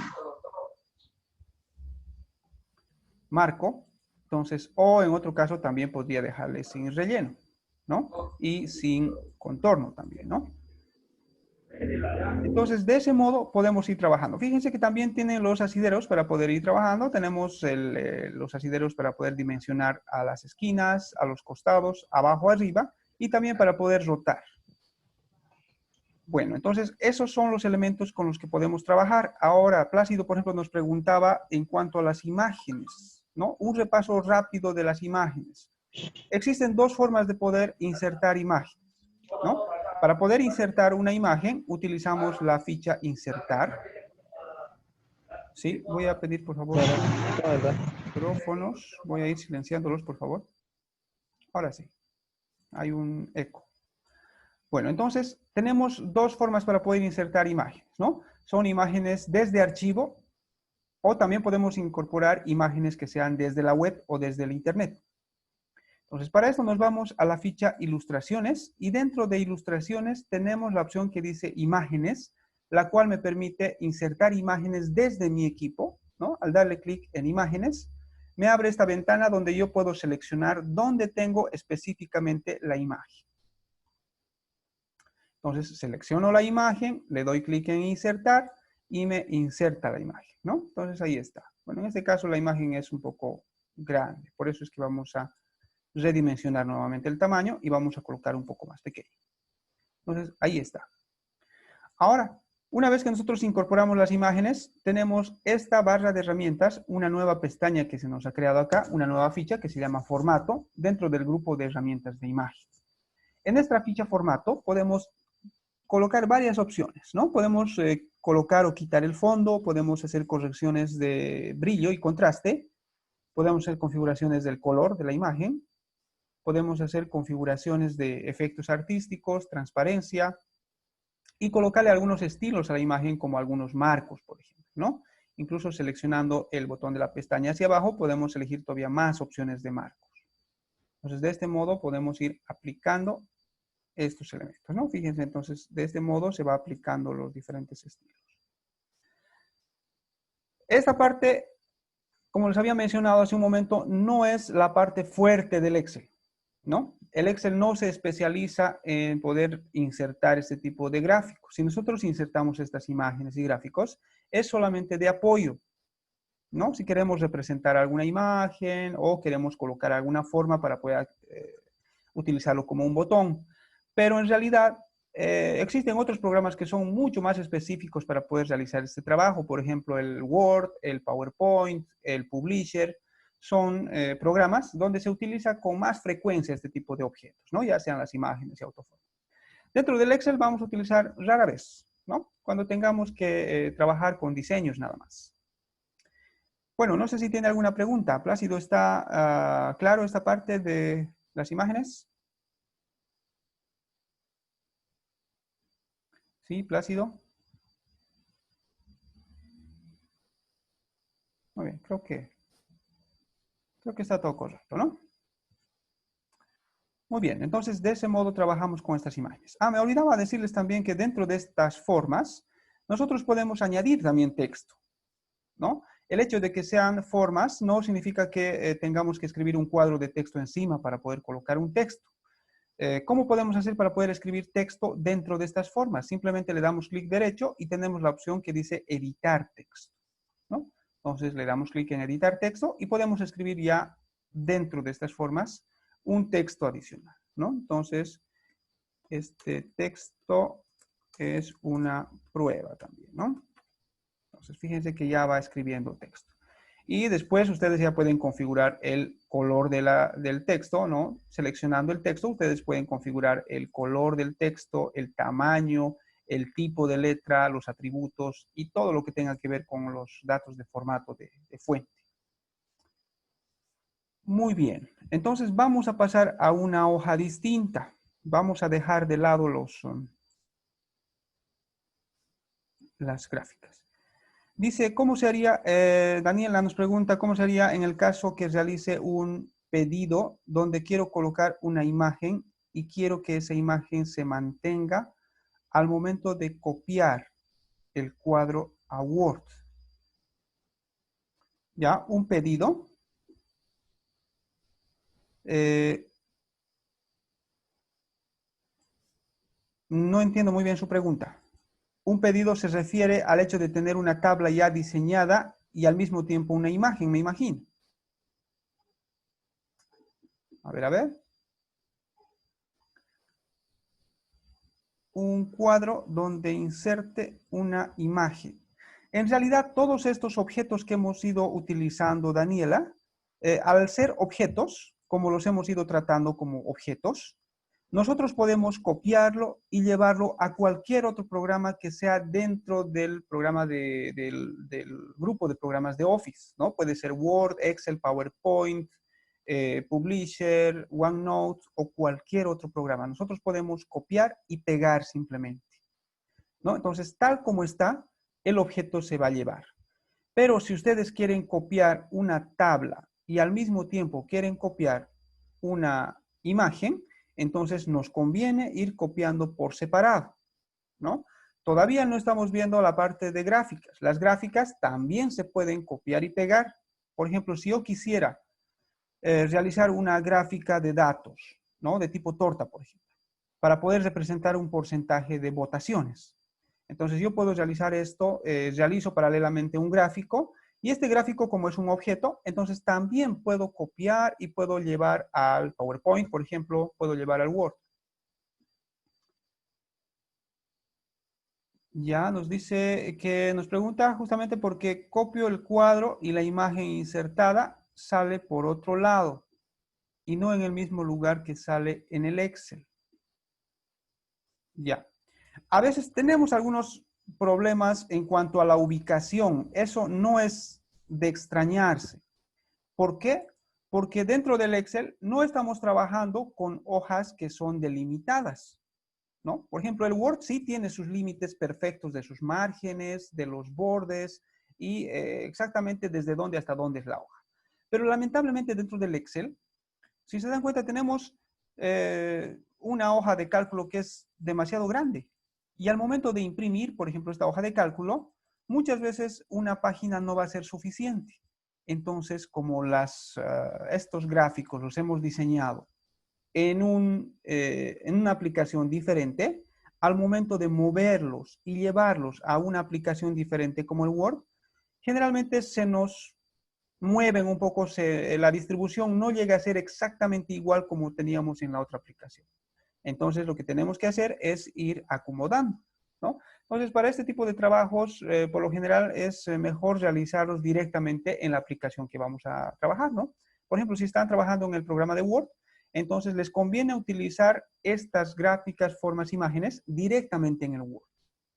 marco, entonces, o en otro caso también podría dejarle sin relleno, ¿no? Y sin contorno también, ¿no? Entonces, de ese modo podemos ir trabajando. Fíjense que también tienen los asideros para poder ir trabajando. Tenemos los asideros para poder dimensionar a las esquinas, a los costados, abajo, arriba, y también para poder rotar. Bueno, entonces esos son los elementos con los que podemos trabajar. Ahora, Plácido, por ejemplo, nos preguntaba en cuanto a las imágenes, ¿no? Un repaso rápido de las imágenes. Existen dos formas de poder insertar imágenes, ¿no? Para poder insertar una imagen, utilizamos la ficha insertar. Sí, voy a pedir, por favor, micrófonos. Voy a ir silenciándolos, por favor. Ahora sí, hay un eco. Bueno, entonces tenemos dos formas para poder insertar imágenes, ¿no? Son imágenes desde archivo o también podemos incorporar imágenes que sean desde la web o desde el internet. Entonces, para eso nos vamos a la ficha Ilustraciones y dentro de Ilustraciones tenemos la opción que dice Imágenes, la cual me permite insertar imágenes desde mi equipo, ¿no? Al darle clic en Imágenes, me abre esta ventana donde yo puedo seleccionar dónde tengo específicamente la imagen. Entonces, selecciono la imagen, le doy clic en Insertar y me inserta la imagen, ¿no? Entonces, ahí está. Bueno, en este caso la imagen es un poco grande, por eso es que vamos a redimensionar nuevamente el tamaño y vamos a colocar un poco más pequeño. Entonces, ahí está. Ahora, una vez que nosotros incorporamos las imágenes, tenemos esta barra de herramientas, una nueva pestaña que se nos ha creado acá, una nueva ficha que se llama Formato, dentro del grupo de herramientas de imagen. En esta ficha Formato podemos colocar varias opciones, ¿no? Podemos colocar o quitar el fondo, podemos hacer correcciones de brillo y contraste, podemos hacer configuraciones del color de la imagen, podemos hacer configuraciones de efectos artísticos, transparencia, y colocarle algunos estilos a la imagen como algunos marcos, por ejemplo, ¿no? Incluso seleccionando el botón de la pestaña hacia abajo, podemos elegir todavía más opciones de marcos. Entonces, de este modo podemos ir aplicando estos elementos, ¿no? Fíjense, entonces, de este modo se va aplicando los diferentes estilos. Esta parte, como les había mencionado hace un momento, no es la parte fuerte del Excel, ¿no? El Excel no se especializa en poder insertar este tipo de gráficos. Si nosotros insertamos estas imágenes y gráficos, es solamente de apoyo, ¿no? Si queremos representar alguna imagen o queremos colocar alguna forma para poder utilizarlo como un botón. Pero en realidad existen otros programas que son mucho más específicos para poder realizar este trabajo. Por ejemplo, el Word, el PowerPoint, el Publisher. Son programas donde se utiliza con más frecuencia este tipo de objetos, ¿no? Ya sean las imágenes y autoformas. Dentro del Excel vamos a utilizar rara vez, ¿no? Cuando tengamos que trabajar con diseños nada más. Bueno, no sé si tiene alguna pregunta. Plácido, ¿está claro esta parte de las imágenes? ¿Sí, Plácido? Muy bien, creo que está todo correcto, ¿no? Muy bien, entonces de ese modo trabajamos con estas imágenes. Me olvidaba decirles también que dentro de estas formas, nosotros podemos añadir también texto, ¿no? El hecho de que sean formas no significa que tengamos que escribir un cuadro de texto encima para poder colocar un texto. ¿Cómo podemos hacer para poder escribir texto dentro de estas formas? Simplemente le damos clic derecho y tenemos la opción que dice editar texto, ¿no? Entonces le damos clic en editar texto y podemos escribir ya dentro de estas formas un texto adicional, ¿no? Entonces, este texto es una prueba también, ¿no? Entonces, fíjense que ya va escribiendo texto. Y después ustedes ya pueden configurar el color del texto, ¿no? Seleccionando el texto, ustedes pueden configurar el color del texto, el tamaño, el tipo de letra, los atributos y todo lo que tenga que ver con los datos de formato de fuente. Muy bien. Entonces vamos a pasar a una hoja distinta. Vamos a dejar de lado las gráficas. Dice, ¿cómo se haría? Daniela nos pregunta, ¿cómo sería en el caso que realice un pedido donde quiero colocar una imagen y quiero que esa imagen se mantenga al momento de copiar el cuadro a Word? ¿Ya? Un pedido. No entiendo muy bien su pregunta. Un pedido se refiere al hecho de tener una tabla ya diseñada y al mismo tiempo una imagen, me imagino. A ver, a ver. Un cuadro donde inserte una imagen. En realidad, todos estos objetos que hemos ido utilizando, Daniela, al ser objetos, como los hemos ido tratando como objetos, nosotros podemos copiarlo y llevarlo a cualquier otro programa que sea dentro del programa del grupo de programas de Office, ¿no? Puede ser Word, Excel, PowerPoint, Publisher, OneNote o cualquier otro programa. Nosotros podemos copiar y pegar simplemente, ¿no? Entonces, tal como está, el objeto se va a llevar. Pero si ustedes quieren copiar una tabla y al mismo tiempo quieren copiar una imagen, entonces nos conviene ir copiando por separado, ¿no? Todavía no estamos viendo la parte de gráficas. Las gráficas también se pueden copiar y pegar. Por ejemplo, si yo quisiera realizar una gráfica de datos, ¿no? De tipo torta, por ejemplo, para poder representar un porcentaje de votaciones. Entonces yo puedo realizar esto, realizo paralelamente un gráfico y este gráfico como es un objeto, entonces también puedo copiar y puedo llevar al PowerPoint, por ejemplo, puedo llevar al Word. Ya nos dice que nos pregunta justamente por qué copio el cuadro y la imagen insertada sale por otro lado y no en el mismo lugar que sale en el Excel. Ya. A veces tenemos algunos problemas en cuanto a la ubicación. Eso no es de extrañarse. ¿Por qué? Porque dentro del Excel no estamos trabajando con hojas que son delimitadas, ¿no? Por ejemplo, el Word sí tiene sus límites perfectos de sus márgenes, de los bordes y exactamente desde dónde hasta dónde es la hoja. Pero lamentablemente dentro del Excel, si se dan cuenta, tenemos una hoja de cálculo que es demasiado grande. Y al momento de imprimir, por ejemplo, esta hoja de cálculo, muchas veces una página no va a ser suficiente. Entonces, como estos gráficos los hemos diseñado en una aplicación diferente, al momento de moverlos y llevarlos a una aplicación diferente como el Word, generalmente se nos mueven un poco, la distribución no llega a ser exactamente igual como teníamos en la otra aplicación. Entonces, lo que tenemos que hacer es ir acomodando, ¿no? Entonces, para este tipo de trabajos, por lo general, es mejor realizarlos directamente en la aplicación que vamos a trabajar, ¿no? Por ejemplo, si están trabajando en el programa de Word, entonces les conviene utilizar estas gráficas, formas, imágenes directamente en el Word,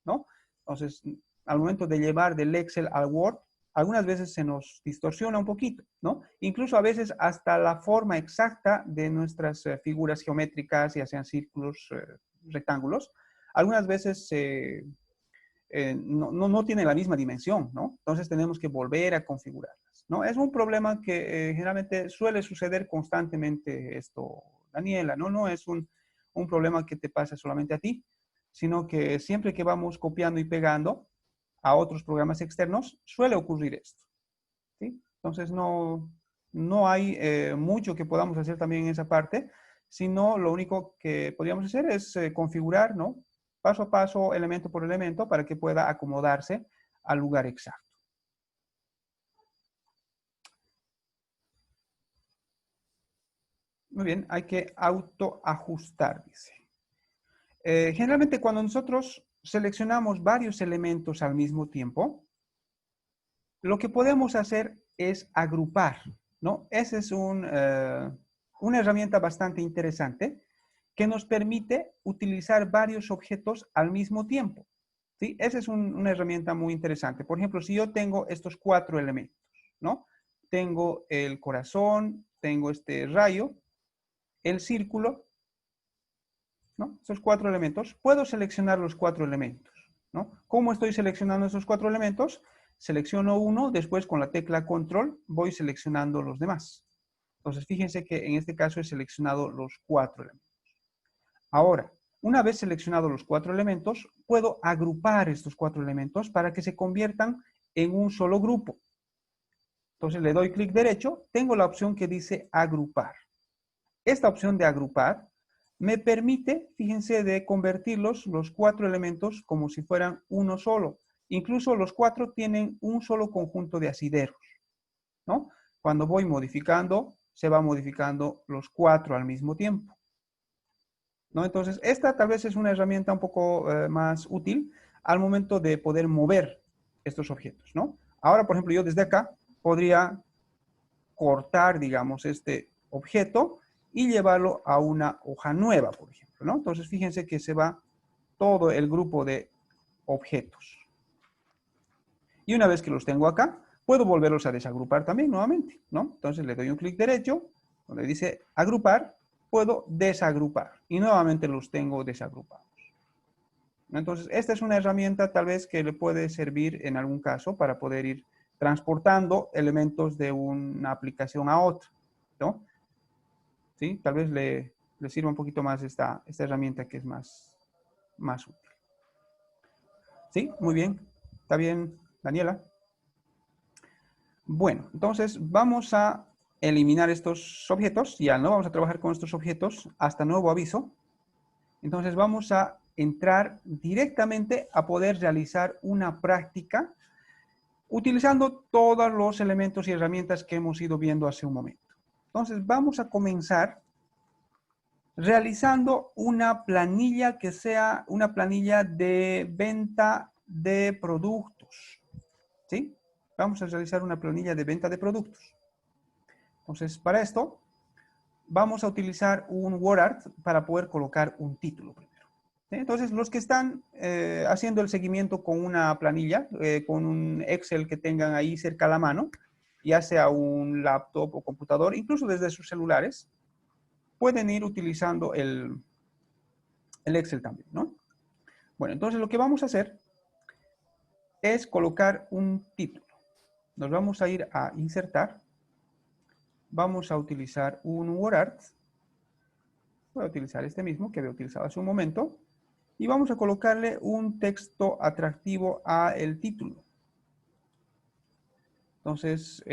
¿no? Entonces, al momento de llevar del Excel al Word, algunas veces se nos distorsiona un poquito, ¿no? Incluso a veces hasta la forma exacta de nuestras figuras geométricas, ya sean círculos, rectángulos, algunas veces no tienen la misma dimensión, ¿no? Entonces tenemos que volver a configurarlas, ¿no? Es un problema que generalmente suele suceder constantemente esto, Daniela, ¿no? No es un problema que te pasa solamente a ti, sino que siempre que vamos copiando y pegando a otros programas externos, suele ocurrir esto, ¿sí? Entonces no hay mucho que podamos hacer también en esa parte, sino lo único que podríamos hacer es configurar, ¿no? Paso a paso, elemento por elemento, para que pueda acomodarse al lugar exacto. Muy bien, hay que autoajustar, dice. Generalmente cuando nosotros seleccionamos varios elementos al mismo tiempo, lo que podemos hacer es agrupar, ¿no? Esa es una herramienta bastante interesante que nos permite utilizar varios objetos al mismo tiempo, ¿sí? Esa es una herramienta muy interesante. Por ejemplo, si yo tengo estos 4 elementos, ¿no? Tengo el corazón, tengo este rayo, el círculo, ¿no? Esos 4 elementos. Puedo seleccionar los 4 elementos, ¿no? ¿Cómo estoy seleccionando esos 4 elementos? Selecciono uno, después con la tecla control voy seleccionando los demás. Entonces, fíjense que en este caso he seleccionado los 4 elementos. Ahora, una vez seleccionados los 4 elementos, puedo agrupar estos 4 elementos para que se conviertan en un solo grupo. Entonces le doy clic derecho, tengo la opción que dice agrupar. Esta opción de agrupar me permite, fíjense, de convertirlos, los 4 elementos, como si fueran uno solo. Incluso los 4 tienen un solo conjunto de asideros, ¿no? Cuando voy modificando, se va modificando los 4 al mismo tiempo, ¿no? Entonces, esta tal vez es una herramienta un poco más útil al momento de poder mover estos objetos, ¿no? Ahora, por ejemplo, yo desde acá podría cortar, digamos, este objeto y llevarlo a una hoja nueva, por ejemplo, ¿no? Entonces, fíjense que se va todo el grupo de objetos. Y una vez que los tengo acá, puedo volverlos a desagrupar también nuevamente, ¿no? Entonces le doy un clic derecho, donde dice agrupar, puedo desagrupar y nuevamente los tengo desagrupados. Entonces, esta es una herramienta tal vez que le puede servir en algún caso para poder ir transportando elementos de una aplicación a otra, ¿no? ¿Sí? Tal vez le sirva un poquito más esta herramienta que es más útil. ¿Sí? Muy bien. ¿Está bien, Daniela? Bueno, entonces vamos a eliminar estos objetos. Ya no vamos a trabajar con estos objetos hasta nuevo aviso. Entonces vamos a entrar directamente a poder realizar una práctica utilizando todos los elementos y herramientas que hemos ido viendo hace un momento. Entonces vamos a comenzar realizando una planilla que sea una planilla de venta de productos, ¿sí? Vamos a realizar una planilla de venta de productos. Entonces, para esto, vamos a utilizar un WordArt para poder colocar un título primero. ¿Sí? Entonces, los que están haciendo el seguimiento con una planilla, con un Excel que tengan ahí cerca a la mano, ya sea un laptop o computador, incluso desde sus celulares, pueden ir utilizando el Excel también, ¿no? Bueno, entonces lo que vamos a hacer es colocar un título. Nos vamos a ir a insertar. Vamos a utilizar un WordArt. Voy a utilizar este mismo que había utilizado hace un momento. Y vamos a colocarle un texto atractivo a el título. Entonces,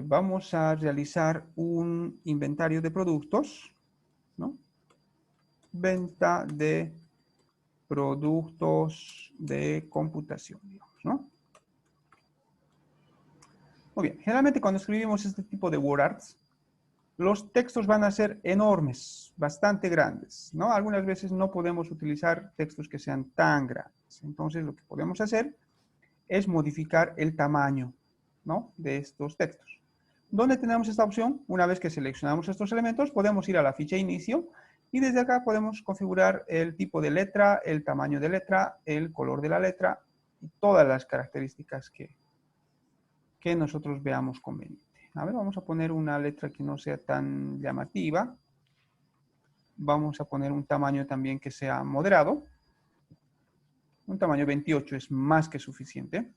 vamos a realizar un inventario de productos, ¿no? Venta de productos de computación, digamos, ¿no? Muy bien, generalmente cuando escribimos este tipo de WordArts, los textos van a ser enormes, bastante grandes, ¿no? Algunas veces no podemos utilizar textos que sean tan grandes. Entonces, lo que podemos hacer es modificar el tamaño, ¿no? De estos textos. ¿Dónde tenemos esta opción? Una vez que seleccionamos estos elementos, podemos ir a la ficha inicio y desde acá podemos configurar el tipo de letra, el tamaño de letra, el color de la letra y todas las características que nosotros veamos conveniente. A ver, vamos a poner una letra que no sea tan llamativa. Vamos a poner un tamaño también que sea moderado. Un tamaño 28 es más que suficiente.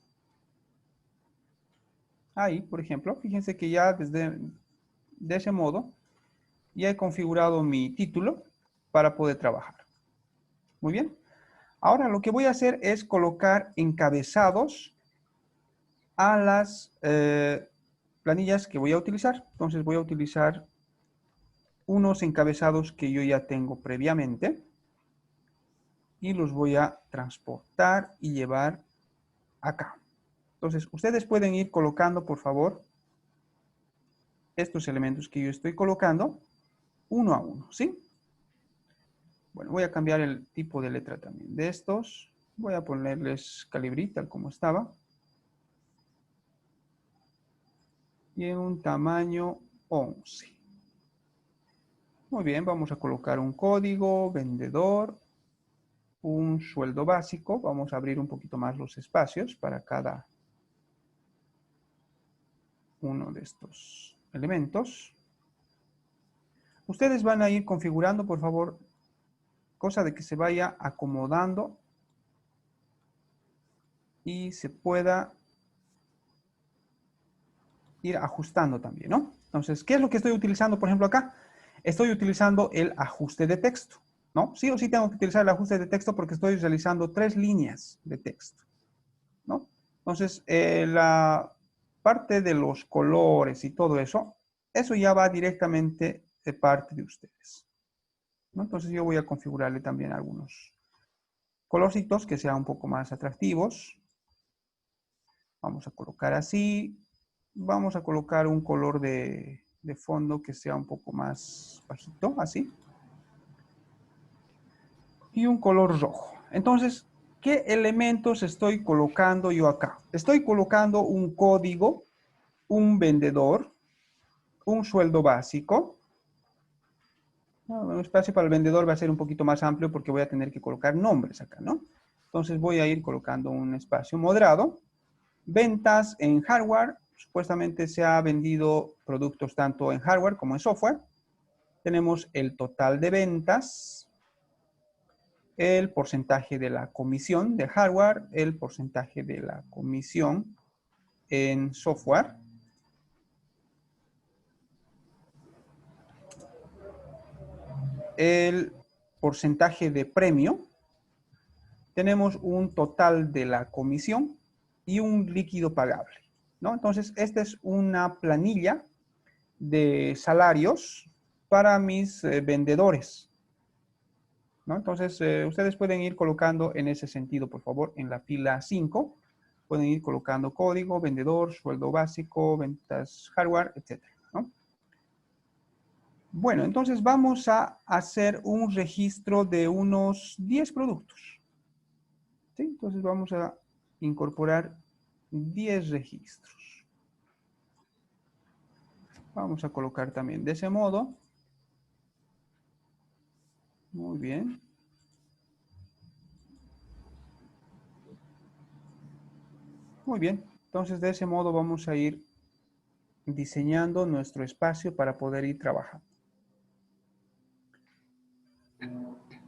Ahí, por ejemplo, fíjense que ya de ese modo ya he configurado mi título para poder trabajar. Muy bien. Ahora lo que voy a hacer es colocar encabezados a las planillas que voy a utilizar. Entonces voy a utilizar unos encabezados que yo ya tengo previamente y los voy a transportar y llevar acá. Entonces ustedes pueden ir colocando, por favor, estos elementos que yo estoy colocando uno a uno, ¿sí? Bueno, voy a cambiar el tipo de letra también de estos. Voy a ponerles Calibri tal como estaba. Y en un tamaño 11. Muy bien, vamos a colocar un código, vendedor, un sueldo básico. Vamos a abrir un poquito más los espacios para cada uno de estos elementos. Ustedes van a ir configurando, por favor, cosa de que se vaya acomodando y se pueda ir ajustando también, ¿no? Entonces, ¿qué es lo que estoy utilizando, por ejemplo, acá? Estoy utilizando el ajuste de texto, ¿no? Sí o sí tengo que utilizar el ajuste de texto porque estoy realizando 3 líneas de texto, ¿no? Entonces, la parte de los colores y todo eso, eso ya va directamente de parte de ustedes, ¿no? Entonces, yo voy a configurarle también algunos colorcitos que sean un poco más atractivos. Vamos a colocar así. Vamos a colocar un color de fondo que sea un poco más bajito, así. Y un color rojo. Entonces, ¿qué elementos estoy colocando yo acá? Estoy colocando un código, un vendedor, un sueldo básico. Un espacio para el vendedor va a ser un poquito más amplio porque voy a tener que colocar nombres acá, ¿no? Entonces voy a ir colocando un espacio moderado. Ventas en hardware. Supuestamente se ha vendido productos tanto en hardware como en software. Tenemos el total de ventas, el porcentaje de la comisión de hardware, el porcentaje de la comisión en software. El porcentaje de premio. Tenemos un total de la comisión y un líquido pagable, ¿no? Entonces, esta es una planilla de salarios para mis vendedores, ¿no? Entonces, ustedes pueden ir colocando en ese sentido, por favor, en la fila 5. Pueden ir colocando código, vendedor, sueldo básico, ventas hardware, etcétera, ¿no? Bueno, entonces vamos a hacer un registro de unos 10 productos, ¿sí? Entonces vamos a incorporar 10 registros. Vamos a colocar también de ese modo. Muy bien. Muy bien. Entonces de ese modo vamos a ir diseñando nuestro espacio para poder ir trabajando.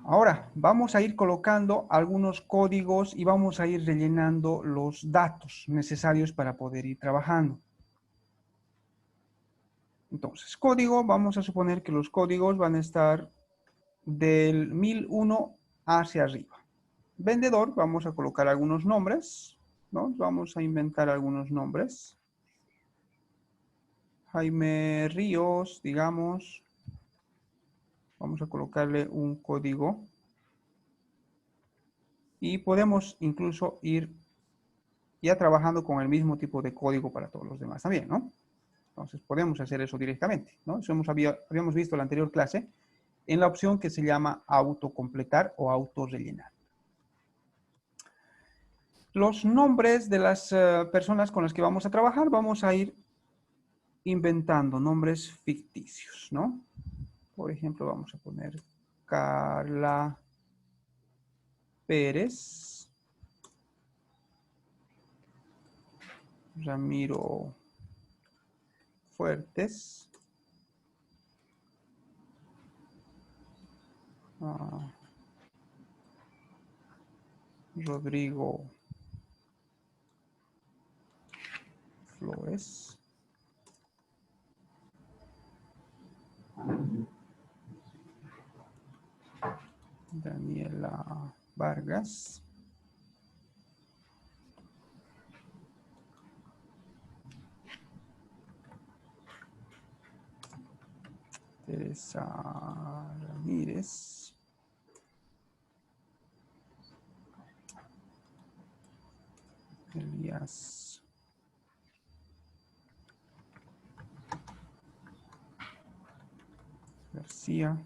Ahora vamos a ir colocando algunos códigos y vamos a ir rellenando los datos necesarios para poder ir trabajando. Entonces, código, vamos a suponer que los códigos van a estar del 1001 hacia arriba. Vendedor, vamos a colocar algunos nombres, ¿no? Vamos a inventar algunos nombres. Jaime Ríos, digamos. Vamos a colocarle un código. Y podemos incluso ir ya trabajando con el mismo tipo de código para todos los demás también, ¿no? Entonces podemos hacer eso directamente, ¿no? Eso habíamos visto en la anterior clase en la opción que se llama autocompletar o autorrellenar. Los nombres de las personas con las que vamos a trabajar, vamos a ir inventando nombres ficticios, ¿no? Por ejemplo, vamos a poner Carla Pérez. Ramiro Fuertes. Rodrigo Flores. Daniela Vargas. Teresa Ramírez. Elías García.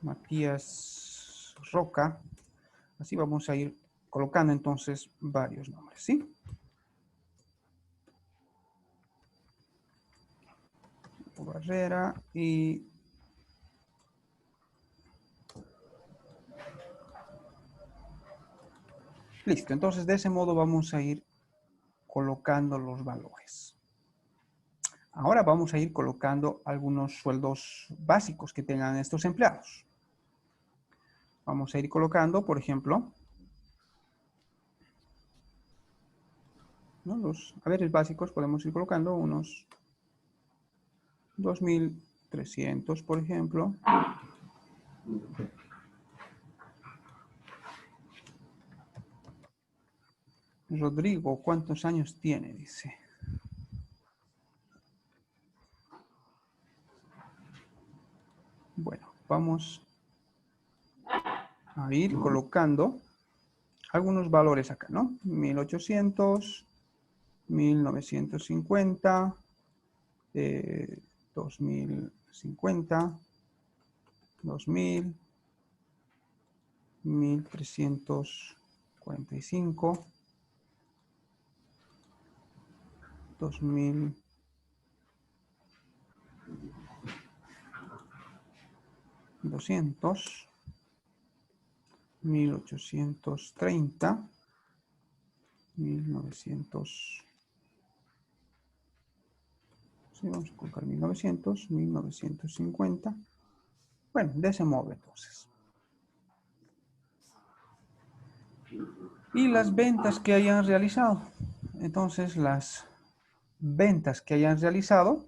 Matías Roca. Así vamos a ir colocando entonces varios nombres, ¿sí? Barrera y listo. Entonces de ese modo vamos a ir colocando los valores. Ahora vamos a ir colocando algunos sueldos básicos que tengan estos empleados. Vamos a ir colocando, por ejemplo, ¿no? Los haberes básicos podemos ir colocando unos 2.300, por ejemplo. Rodrigo, ¿cuántos años tiene? Dice. Bueno, vamos a ir colocando algunos valores acá, ¿no? 1800, 1950, 2050, 2000, 1345, 2200, 1830, 1900, sí, vamos a colocar 1900, 1950. Bueno, de ese modo entonces. Y las ventas que hayan realizado. Entonces las ventas que hayan realizado,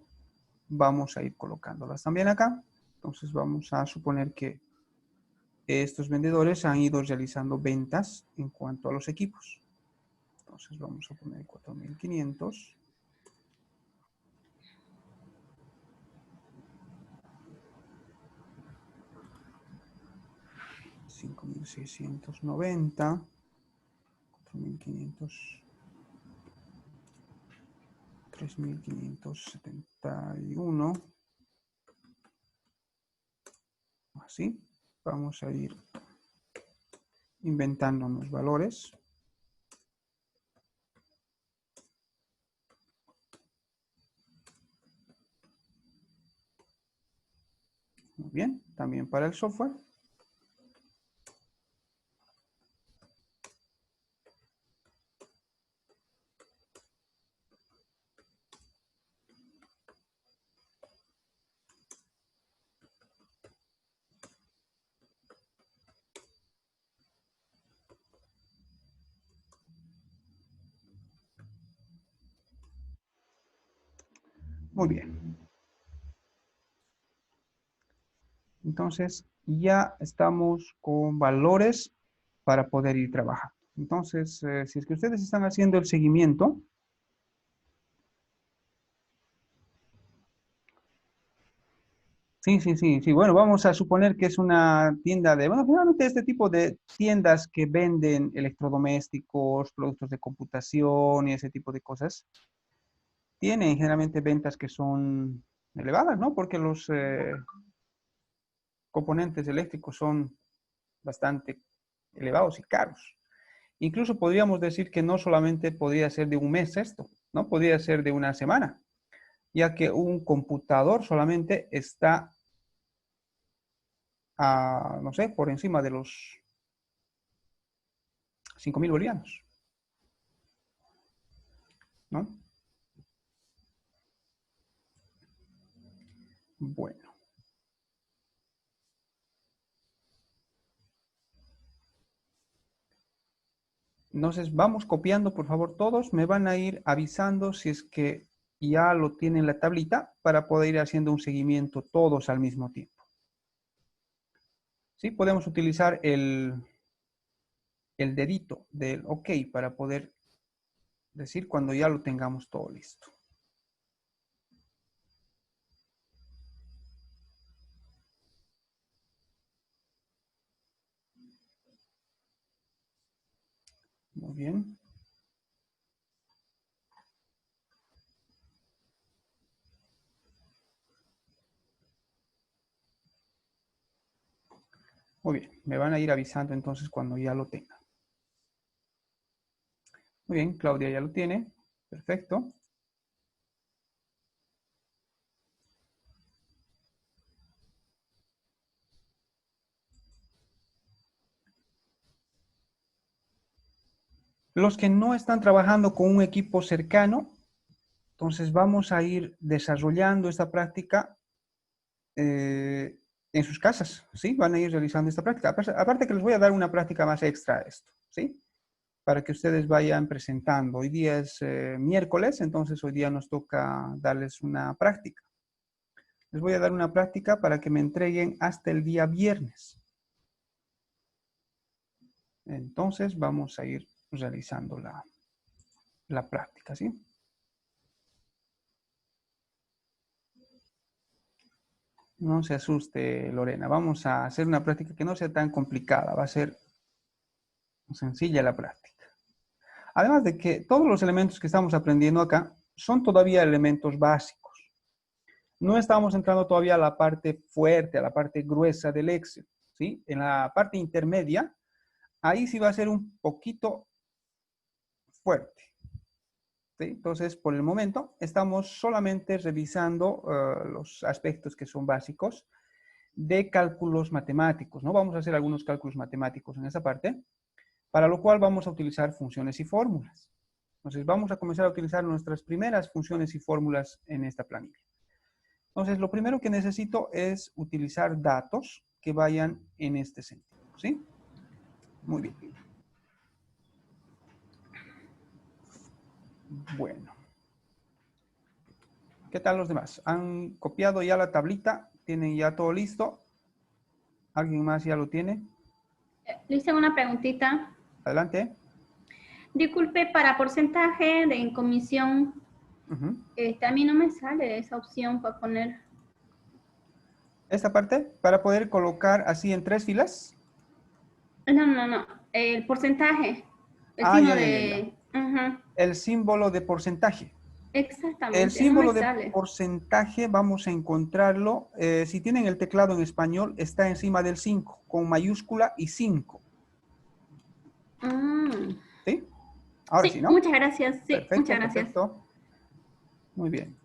vamos a ir colocándolas también acá. Entonces vamos a suponer que estos vendedores han ido realizando ventas en cuanto a los equipos. Entonces vamos a poner 4.500. 5.690, 4.500, 3.571. Así, vamos a ir inventando los valores. Muy bien, también para el software. Muy bien. Entonces, ya estamos con valores para poder ir trabajando. Entonces, si es que ustedes están haciendo el seguimiento, sí. Bueno, vamos a suponer que es una tienda de, bueno, generalmente este tipo de tiendas que venden electrodomésticos, productos de computación y ese tipo de cosas, tienen generalmente ventas que son elevadas, ¿no? Porque los componentes eléctricos son bastante elevados y caros. Incluso podríamos decir que no solamente podría ser de un mes esto, ¿no? Podría ser de una semana, ya que un computador solamente está no sé, por encima de los 5.000 bolivianos, ¿no? Bueno. Entonces, vamos copiando, por favor, todos. Me van a ir avisando si es que ya lo tienen en la tablita para poder ir haciendo un seguimiento todos al mismo tiempo. ¿Sí? Podemos utilizar el dedito del OK para poder decir cuando ya lo tengamos todo listo. Muy bien. Muy bien, me van a ir avisando entonces cuando ya lo tengan. Muy bien, Claudia ya lo tiene. Perfecto. Los que no están trabajando con un equipo cercano, entonces vamos a ir desarrollando esta práctica en sus casas, ¿sí? Van a ir realizando esta práctica. Aparte que les voy a dar una práctica más extra a esto, ¿sí? Para que ustedes vayan presentando. Hoy día es miércoles, entonces hoy día nos toca darles una práctica. Les voy a dar una práctica para que me entreguen hasta el día viernes. Entonces vamos a ir realizando la práctica, ¿sí? No se asuste, Lorena. Vamos a hacer una práctica que no sea tan complicada. Va a ser sencilla la práctica. Además de que todos los elementos que estamos aprendiendo acá son todavía elementos básicos. No estamos entrando todavía a la parte fuerte, a la parte gruesa del Excel, ¿sí? En la parte intermedia, ahí sí va a ser un poquito fuerte. ¿Sí? Entonces, por el momento, estamos solamente revisando los aspectos que son básicos de cálculos matemáticos, ¿no? Vamos a hacer algunos cálculos matemáticos en esa parte, para lo cual vamos a utilizar funciones y fórmulas. Entonces, vamos a comenzar a utilizar nuestras primeras funciones y fórmulas en esta planilla. Entonces, lo primero que necesito es utilizar datos que vayan en este sentido, ¿sí? Muy bien. Bueno. ¿Qué tal los demás? ¿Han copiado ya la tablita? ¿Tienen ya todo listo? ¿Alguien más ya lo tiene? Le hice una preguntita. Adelante. Disculpe, para porcentaje de comisión, a mí no me sale esa opción para poner. Esta parte, para poder colocar así en 3 filas. No. El porcentaje. El Ah, signo ya. de... El símbolo de porcentaje. El Exactamente, no me símbolo de sale. porcentaje vamos a encontrarlo. Si tienen el teclado en español, está encima del 5, con mayúscula y 5. ¿Sí? Ahora sí, Sí, ¿no? muchas gracias. Sí, Perfecto, muchas gracias. perfecto. Muy bien.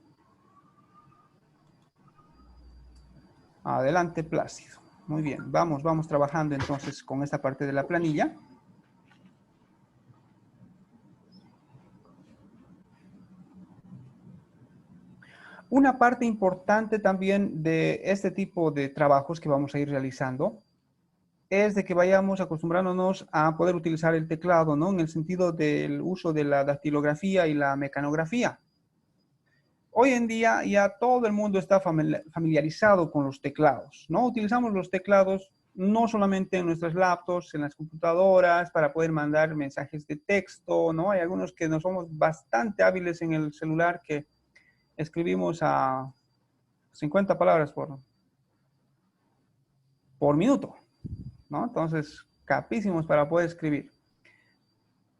Adelante, Plácido. Muy bien, vamos trabajando entonces con esta parte de la planilla. Una parte importante también de este tipo de trabajos que vamos a ir realizando es de que vayamos acostumbrándonos a poder utilizar el teclado, ¿no? En el sentido del uso de la dactilografía y la mecanografía. Hoy en día ya todo el mundo está familiarizado con los teclados, ¿no? Utilizamos los teclados no solamente en nuestras laptops, en las computadoras, para poder mandar mensajes de texto, ¿no? Hay algunos que no somos bastante hábiles en el celular que escribimos a 50 palabras por minuto, ¿no? Entonces, capísimos para poder escribir.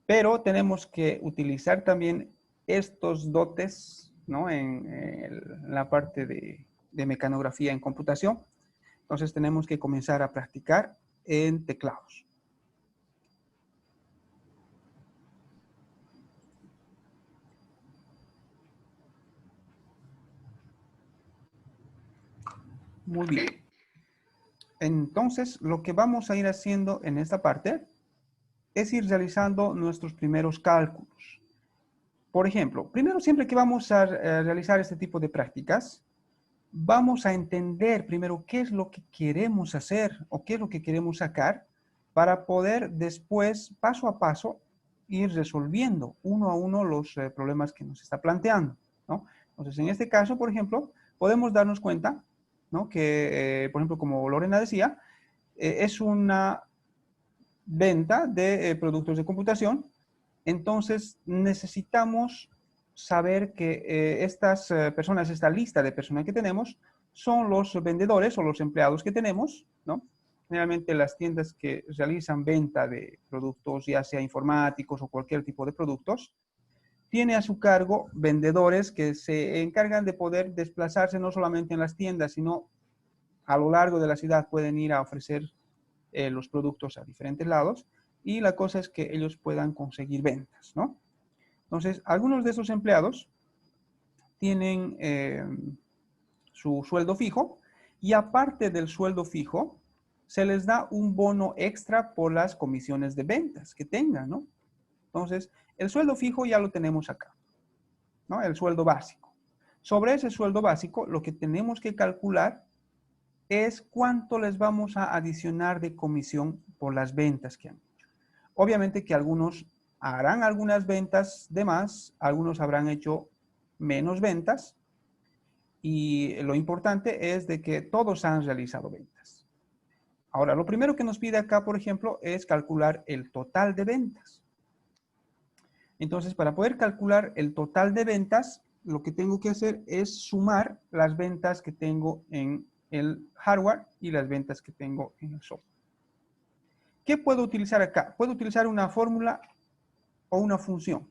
Pero tenemos que utilizar también estos dotes, ¿no? En la parte de mecanografía en computación. Entonces tenemos que comenzar a practicar en teclados. Muy bien. Entonces, lo que vamos a ir haciendo en esta parte es ir realizando nuestros primeros cálculos. Por ejemplo, primero, siempre que vamos a realizar este tipo de prácticas, vamos a entender primero qué es lo que queremos hacer o qué es lo que queremos sacar para poder después, paso a paso, ir resolviendo uno a uno los problemas que nos está planteando, ¿no? Entonces, en este caso, por ejemplo, podemos darnos cuenta, ¿no? Que, por ejemplo, como Lorena decía, es una venta de productos de computación. Entonces, necesitamos saber que estas personas, esta lista de personas que tenemos, son los vendedores o los empleados que tenemos, ¿no? Generalmente las tiendas que realizan venta de productos, ya sea informáticos o cualquier tipo de productos, tiene a su cargo vendedores que se encargan de poder desplazarse no solamente en las tiendas, sino a lo largo de la ciudad pueden ir a ofrecer los productos a diferentes lados y la cosa es que ellos puedan conseguir ventas, ¿no? Entonces, algunos de esos empleados tienen su sueldo fijo y aparte del sueldo fijo, se les da un bono extra por las comisiones de ventas que tengan, ¿no? Entonces, el sueldo fijo ya lo tenemos acá, ¿no? El sueldo básico. Sobre ese sueldo básico, lo que tenemos que calcular es cuánto les vamos a adicionar de comisión por las ventas que han hecho. Obviamente que algunos harán algunas ventas de más, algunos habrán hecho menos ventas y lo importante es de que todos han realizado ventas. Ahora, lo primero que nos pide acá, por ejemplo, es calcular el total de ventas. Entonces, para poder calcular el total de ventas, lo que tengo que hacer es sumar las ventas que tengo en el hardware y las ventas que tengo en el software. ¿Qué puedo utilizar acá? Puedo utilizar una fórmula o una función.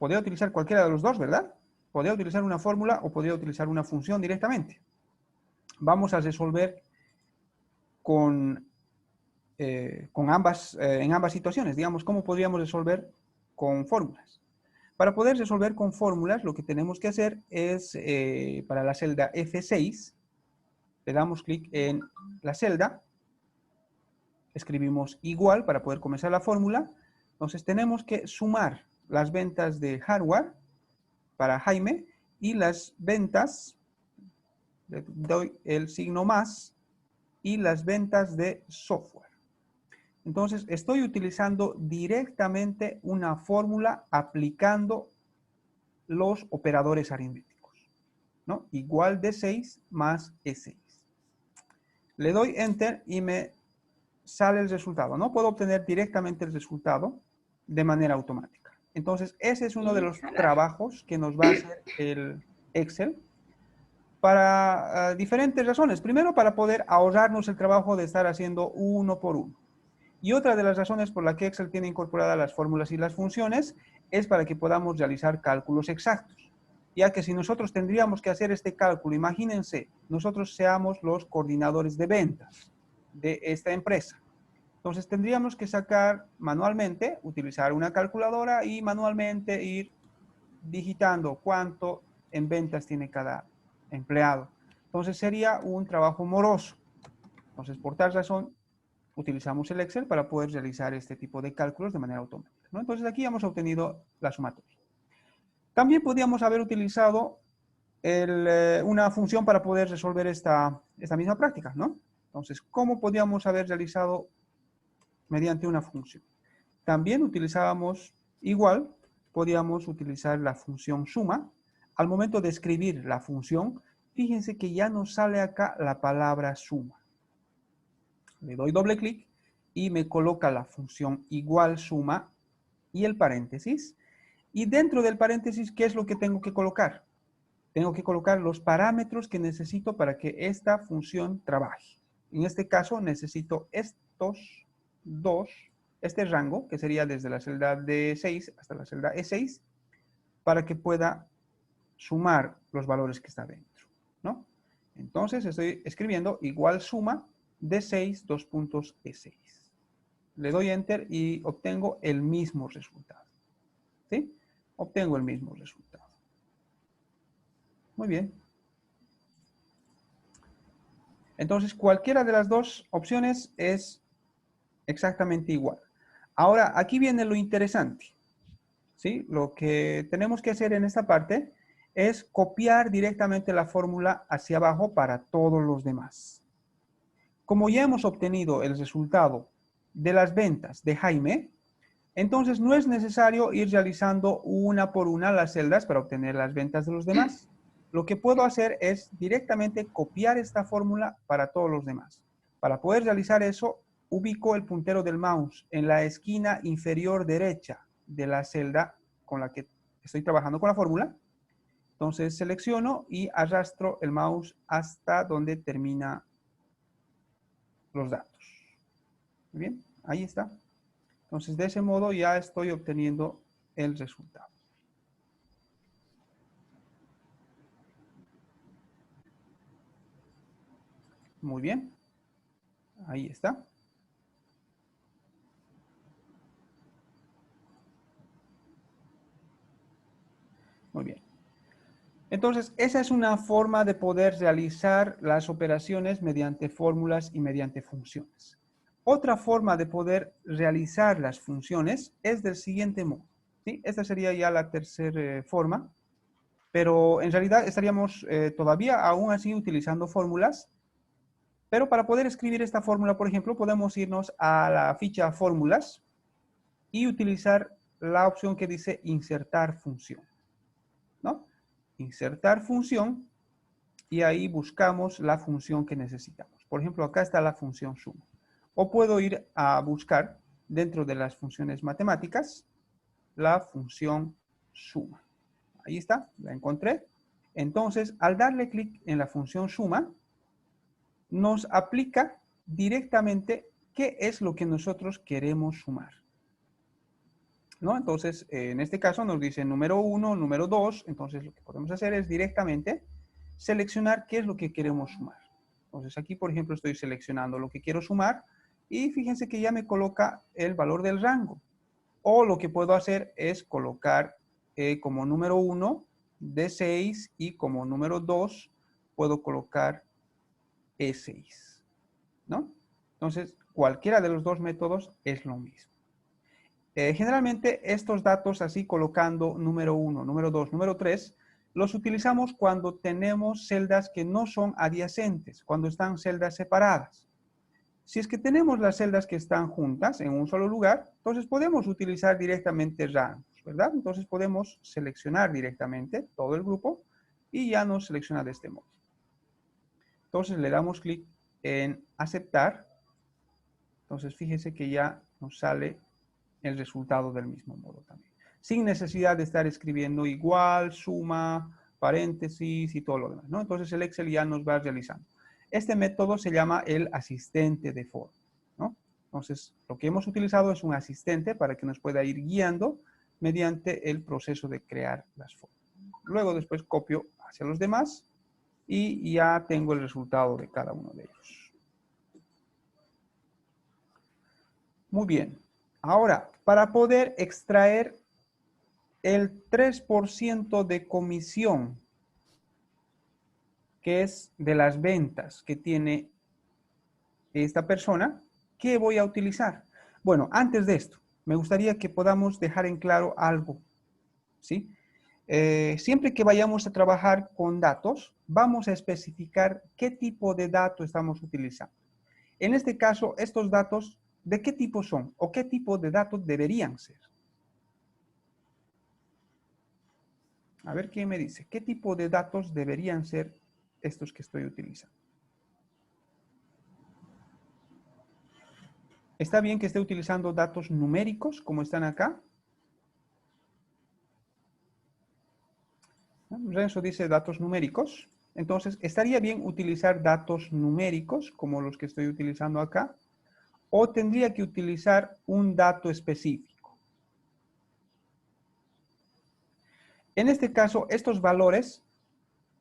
Podría utilizar cualquiera de los dos, ¿verdad? Podría utilizar una fórmula o podría utilizar una función directamente. Vamos a resolver en ambas situaciones. Digamos, ¿cómo podríamos resolver con fórmulas? Para poder resolver con fórmulas, lo que tenemos que hacer es, para la celda F6, le damos clic en la celda, escribimos igual para poder comenzar la fórmula. Entonces tenemos que sumar las ventas de hardware para Jaime y las ventas, le doy el signo más, y las ventas de software. Entonces estoy utilizando directamente una fórmula aplicando los operadores aritméticos, ¿no? Igual de 6 más E6. Le doy Enter y me sale el resultado. No puedo obtener directamente el resultado de manera automática. Entonces, ese es uno de los trabajos que nos va a hacer el Excel para diferentes razones. Primero, para poder ahorrarnos el trabajo de estar haciendo uno por uno. Y otra de las razones por la que Excel tiene incorporadas las fórmulas y las funciones es para que podamos realizar cálculos exactos. Ya que si nosotros tendríamos que hacer este cálculo, imagínense, nosotros seamos los coordinadores de ventas de esta empresa. Entonces tendríamos que sacar manualmente, utilizar una calculadora y manualmente ir digitando cuánto en ventas tiene cada empleado. Entonces sería un trabajo moroso. Entonces, por tal razón, utilizamos el Excel para poder realizar este tipo de cálculos de manera automática, ¿no? Entonces aquí hemos obtenido la sumatoria. También podríamos haber utilizado una función para poder resolver esta misma práctica, ¿no? Entonces, ¿cómo podríamos haber realizado mediante una función? También utilizábamos, igual, podíamos utilizar la función suma. Al momento de escribir la función, fíjense que ya nos sale acá la palabra suma. Le doy doble clic y me coloca la función igual suma y el paréntesis. Y dentro del paréntesis, ¿qué es lo que tengo que colocar? Tengo que colocar los parámetros que necesito para que esta función trabaje. En este caso, necesito estos dos, este rango, que sería desde la celda D6 hasta la celda E6, para que pueda sumar los valores que está dentro, ¿no? Entonces, estoy escribiendo igual suma D6, dos puntos E6. Le doy Enter y obtengo el mismo resultado. ¿Sí? Obtengo el mismo resultado. Muy bien. Entonces, cualquiera de las dos opciones es exactamente igual. Ahora, aquí viene lo interesante, ¿sí? Lo que tenemos que hacer en esta parte es copiar directamente la fórmula hacia abajo para todos los demás. Como ya hemos obtenido el resultado de las ventas de Jaime, entonces no es necesario ir realizando una por una las celdas para obtener las ventas de los demás. Lo que puedo hacer es directamente copiar esta fórmula para todos los demás. Para poder realizar eso, ubico el puntero del mouse en la esquina inferior derecha de la celda con la que estoy trabajando con la fórmula. Entonces selecciono y arrastro el mouse hasta donde termina los datos. Muy bien, ahí está. Entonces, de ese modo ya estoy obteniendo el resultado. Muy bien. Ahí está. Muy bien. Entonces, esa es una forma de poder realizar las operaciones mediante fórmulas y mediante funciones. Otra forma de poder realizar las funciones es del siguiente modo, ¿sí? Esta sería ya la tercera forma, pero en realidad estaríamos todavía aún así utilizando fórmulas. Pero para poder escribir esta fórmula, por ejemplo, podemos irnos a la ficha fórmulas y utilizar la opción que dice insertar función, ¿no? Insertar función y ahí buscamos la función que necesitamos. Por ejemplo, acá está la función suma. O puedo ir a buscar dentro de las funciones matemáticas la función suma. Ahí está, la encontré. Entonces, al darle clic en la función suma, nos aplica directamente qué es lo que nosotros queremos sumar, ¿no? Entonces, en este caso nos dice número 1, número 2, entonces lo que podemos hacer es directamente seleccionar qué es lo que queremos sumar. Entonces aquí, por ejemplo, estoy seleccionando lo que quiero sumar y fíjense que ya me coloca el valor del rango. O lo que puedo hacer es colocar como número 1 D6 y como número 2 puedo colocar E6, ¿no? Entonces, cualquiera de los dos métodos es lo mismo. Generalmente estos datos así colocando número 1, número 2, número 3, los utilizamos cuando tenemos celdas que no son adyacentes, cuando están celdas separadas. Si es que tenemos las celdas que están juntas en un solo lugar, entonces podemos utilizar directamente rangos, ¿verdad? Entonces podemos seleccionar directamente todo el grupo y ya nos selecciona de este modo. Entonces le damos clic en aceptar. Entonces fíjese que ya nos sale el resultado del mismo modo también. Sin necesidad de estar escribiendo igual, suma, paréntesis y todo lo demás, ¿no? Entonces el Excel ya nos va realizando. Este método se llama el asistente de forma, ¿no? Entonces lo que hemos utilizado es un asistente para que nos pueda ir guiando mediante el proceso de crear las formas. Luego después copio hacia los demás y ya tengo el resultado de cada uno de ellos. Muy bien. Ahora, para poder extraer el 3% de comisión, que es de las ventas que tiene esta persona, ¿qué voy a utilizar? Bueno, antes de esto, me gustaría que podamos dejar en claro algo, ¿sí? Siempre que vayamos a trabajar con datos, vamos a especificar qué tipo de dato estamos utilizando. En este caso, estos datos, ¿de qué tipo son? ¿O qué tipo de datos deberían ser? A ver quién me dice, ¿qué tipo de datos deberían ser estos que estoy utilizando? ¿Está bien que esté utilizando datos numéricos como están acá? Renzo dice datos numéricos. Entonces, ¿estaría bien utilizar datos numéricos como los que estoy utilizando acá? ¿O tendría que utilizar un dato específico? En este caso, estos valores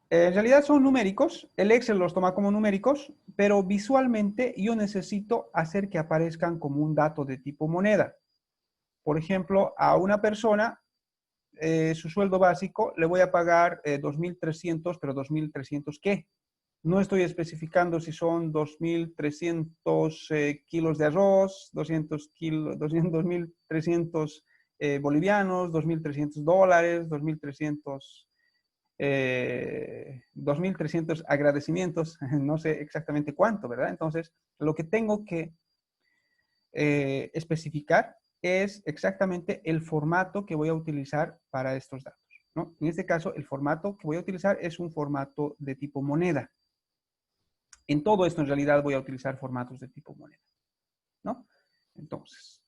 en realidad son numéricos, el Excel los toma como numéricos, pero visualmente yo necesito hacer que aparezcan como un dato de tipo moneda. Por ejemplo, a una persona, su sueldo básico, le voy a pagar 2.300, pero 2.300 ¿qué? No estoy especificando si son 2.300 kilos de arroz, 2.300 bolivianos, 2.300 dólares, 2.300 agradecimientos, no sé exactamente cuánto, ¿verdad? Entonces, lo que tengo que especificar es exactamente el formato que voy a utilizar para estos datos, ¿no? En este caso, el formato que voy a utilizar es un formato de tipo moneda. En todo esto, en realidad, voy a utilizar formatos de tipo moneda, ¿no? Entonces,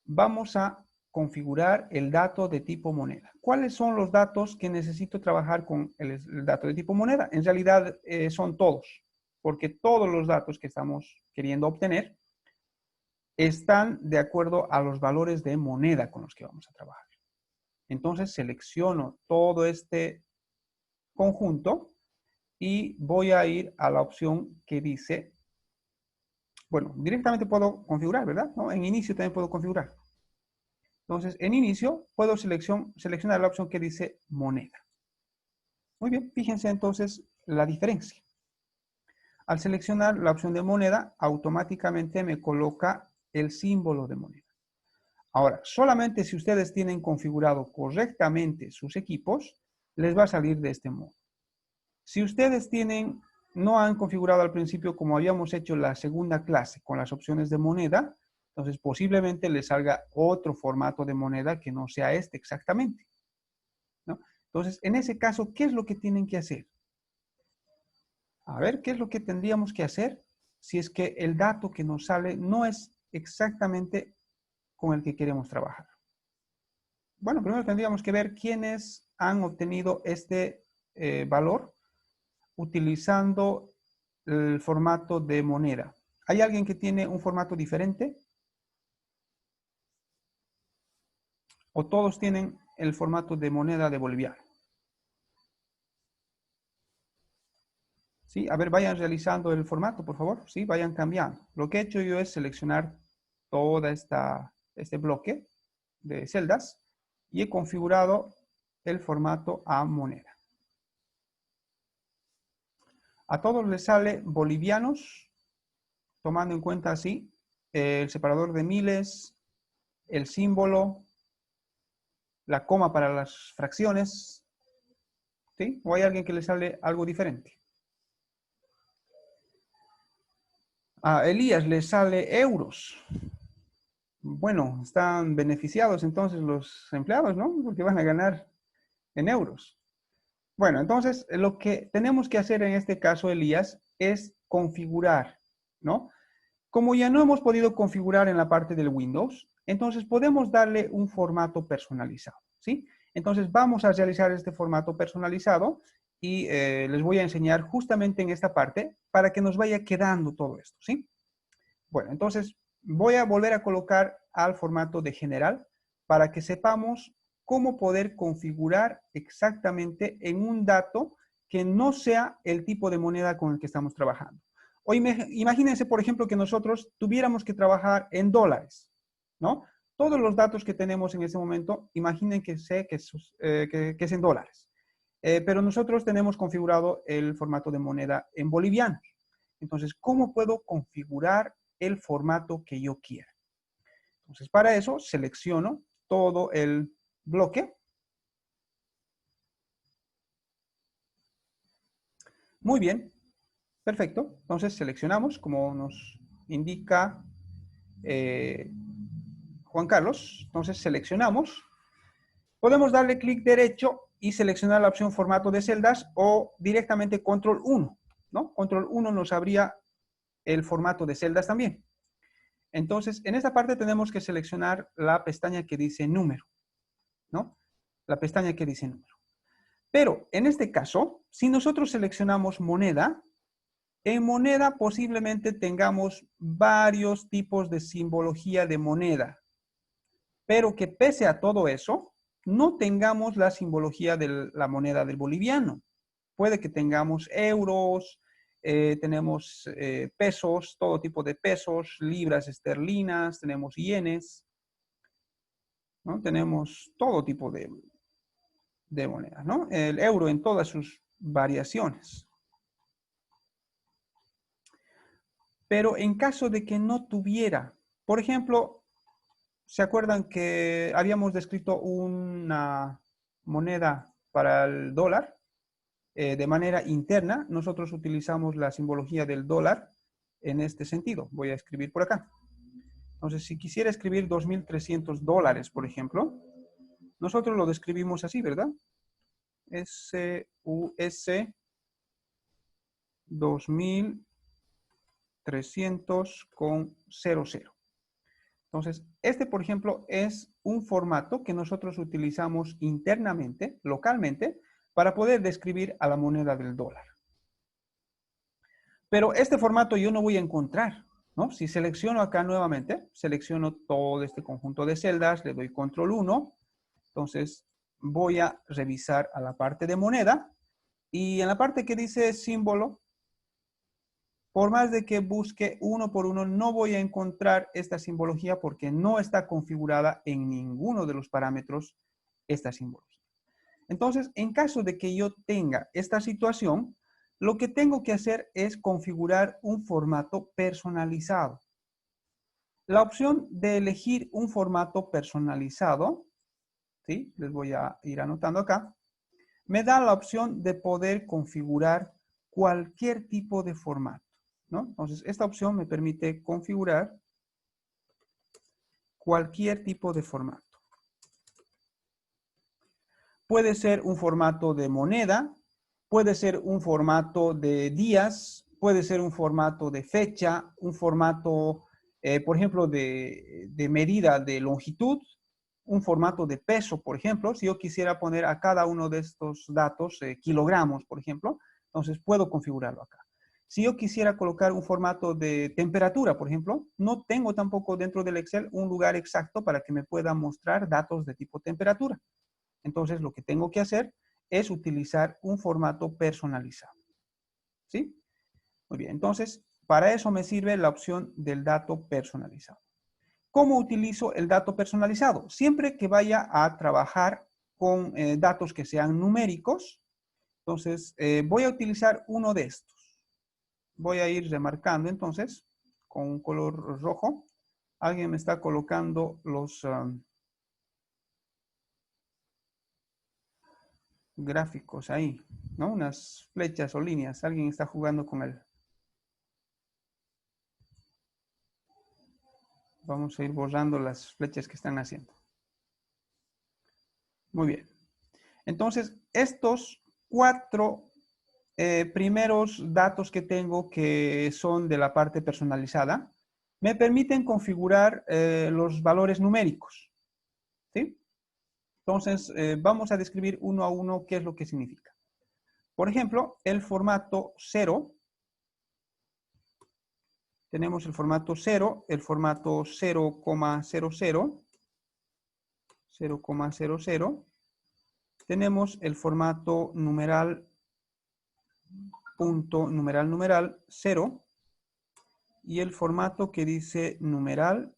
vamos a configurar el dato de tipo moneda. ¿Cuáles son los datos que necesito trabajar con el dato de tipo moneda? En realidad, son todos, porque todos los datos que estamos queriendo obtener están de acuerdo a los valores de moneda con los que vamos a trabajar. Entonces, selecciono todo este conjunto y voy a ir a la opción que dice, bueno, directamente puedo configurar, ¿verdad? ¿No? En inicio también puedo configurar. Entonces, en inicio puedo seleccionar la opción que dice moneda. Muy bien, fíjense entonces la diferencia. Al seleccionar la opción de moneda, automáticamente me coloca el símbolo de moneda. Ahora, solamente si ustedes tienen configurado correctamente sus equipos, les va a salir de este modo. Si ustedes no han configurado al principio como habíamos hecho la segunda clase con las opciones de moneda, entonces posiblemente les salga otro formato de moneda que no sea este exactamente, ¿no? Entonces, en ese caso, ¿qué es lo que tienen que hacer? A ver, ¿qué es lo que tendríamos que hacer si es que el dato que nos sale no es exactamente con el que queremos trabajar? Bueno, primero tendríamos que ver quiénes han obtenido este valor utilizando el formato de moneda. ¿Hay alguien que tiene un formato diferente? ¿O todos tienen el formato de moneda de boliviano? ¿Sí? A ver, vayan realizando el formato, por favor. Sí, vayan cambiando. Lo que he hecho yo es seleccionar toda este bloque de celdas y he configurado el formato a moneda. A todos les sale bolivianos, tomando en cuenta así el separador de miles, el símbolo, la coma para las fracciones, ¿sí? ¿O hay alguien que le sale algo diferente? A Elías le sale euros. Bueno, están beneficiados entonces los empleados, ¿no? Porque van a ganar en euros. Bueno, entonces lo que tenemos que hacer en este caso, Elías, es configurar, ¿no? Como ya no hemos podido configurar en la parte del Windows, entonces podemos darle un formato personalizado, ¿sí? Entonces vamos a realizar este formato personalizado y les voy a enseñar justamente en esta parte para que nos vaya quedando todo esto, ¿sí? Bueno, entonces voy a volver a colocar al formato de general para que sepamos cómo poder configurar exactamente en un dato que no sea el tipo de moneda con el que estamos trabajando. O imagínense, por ejemplo, que nosotros tuviéramos que trabajar en dólares, ¿no? Todos los datos que tenemos en ese momento, imaginen que es en dólares. Pero nosotros tenemos configurado el formato de moneda en bolivianos. Entonces, ¿cómo puedo configurar el formato que yo quiera? Entonces, para eso selecciono todo el bloque. Muy bien, perfecto. Entonces, seleccionamos, como nos indica Juan Carlos. Entonces, seleccionamos. Podemos darle clic derecho y seleccionar la opción formato de celdas o directamente control 1, ¿no? Control 1 nos abría el formato de celdas también. Entonces, en esta parte tenemos que seleccionar la pestaña que dice número, ¿no? La pestaña que dice número. Pero, en este caso, si nosotros seleccionamos moneda, en moneda posiblemente tengamos varios tipos de simbología de moneda, pero que pese a todo eso, no tengamos la simbología de la moneda del boliviano. Puede que tengamos euros, tenemos pesos, todo tipo de pesos, libras esterlinas, tenemos yenes, ¿no? Tenemos todo tipo de monedas, ¿no? El euro en todas sus variaciones. Pero en caso de que no tuviera, por ejemplo, ¿se acuerdan que habíamos descrito una moneda para el dólar? De manera interna, nosotros utilizamos la simbología del dólar en este sentido. Voy a escribir por acá. Entonces, si quisiera escribir 2.300 dólares, por ejemplo, nosotros lo describimos así, ¿verdad? S-U-S 2.300 con 00. Entonces, este, por ejemplo, es un formato que nosotros utilizamos internamente, localmente, para poder describir a la moneda del dólar. Pero este formato yo no voy a encontrar, ¿no? Si selecciono acá nuevamente, selecciono todo este conjunto de celdas, le doy control 1, entonces voy a revisar a la parte de moneda y en la parte que dice símbolo, por más de que busque uno por uno, no voy a encontrar esta simbología porque no está configurada en ninguno de los parámetros esta simbología. Entonces, en caso de que yo tenga esta situación, lo que tengo que hacer es configurar un formato personalizado. La opción de elegir un formato personalizado, ¿sí? Les voy a ir anotando acá, me da la opción de poder configurar cualquier tipo de formato, ¿no? Entonces, esta opción me permite configurar cualquier tipo de formato. Puede ser un formato de moneda, puede ser un formato de días, puede ser un formato de fecha, un formato, por ejemplo, de medida de longitud, un formato de peso, por ejemplo. Si yo quisiera poner a cada uno de estos datos kilogramos, por ejemplo, entonces puedo configurarlo acá. Si yo quisiera colocar un formato de temperatura, por ejemplo, no tengo tampoco dentro del Excel un lugar exacto para que me pueda mostrar datos de tipo temperatura. Entonces, lo que tengo que hacer es utilizar un formato personalizado. ¿Sí? Muy bien, entonces, para eso me sirve la opción del dato personalizado. ¿Cómo utilizo el dato personalizado? Siempre que vaya a trabajar con datos que sean numéricos, entonces voy a utilizar uno de estos. Voy a ir remarcando entonces con un color rojo. Alguien me está colocando los gráficos ahí, ¿no? Unas flechas o líneas. Alguien está jugando con él. Vamos a ir borrando las flechas que están haciendo. Muy bien. Entonces, estos 4 primeros datos que tengo que son de la parte personalizada, me permiten configurar los valores numéricos. ¿Sí? Entonces, vamos a describir uno a uno qué es lo que significa. Por ejemplo, el formato 0. Tenemos el formato 0, el formato 0,00, 0,00. Tenemos el formato numeral, punto, numeral, 0. Y el formato que dice numeral,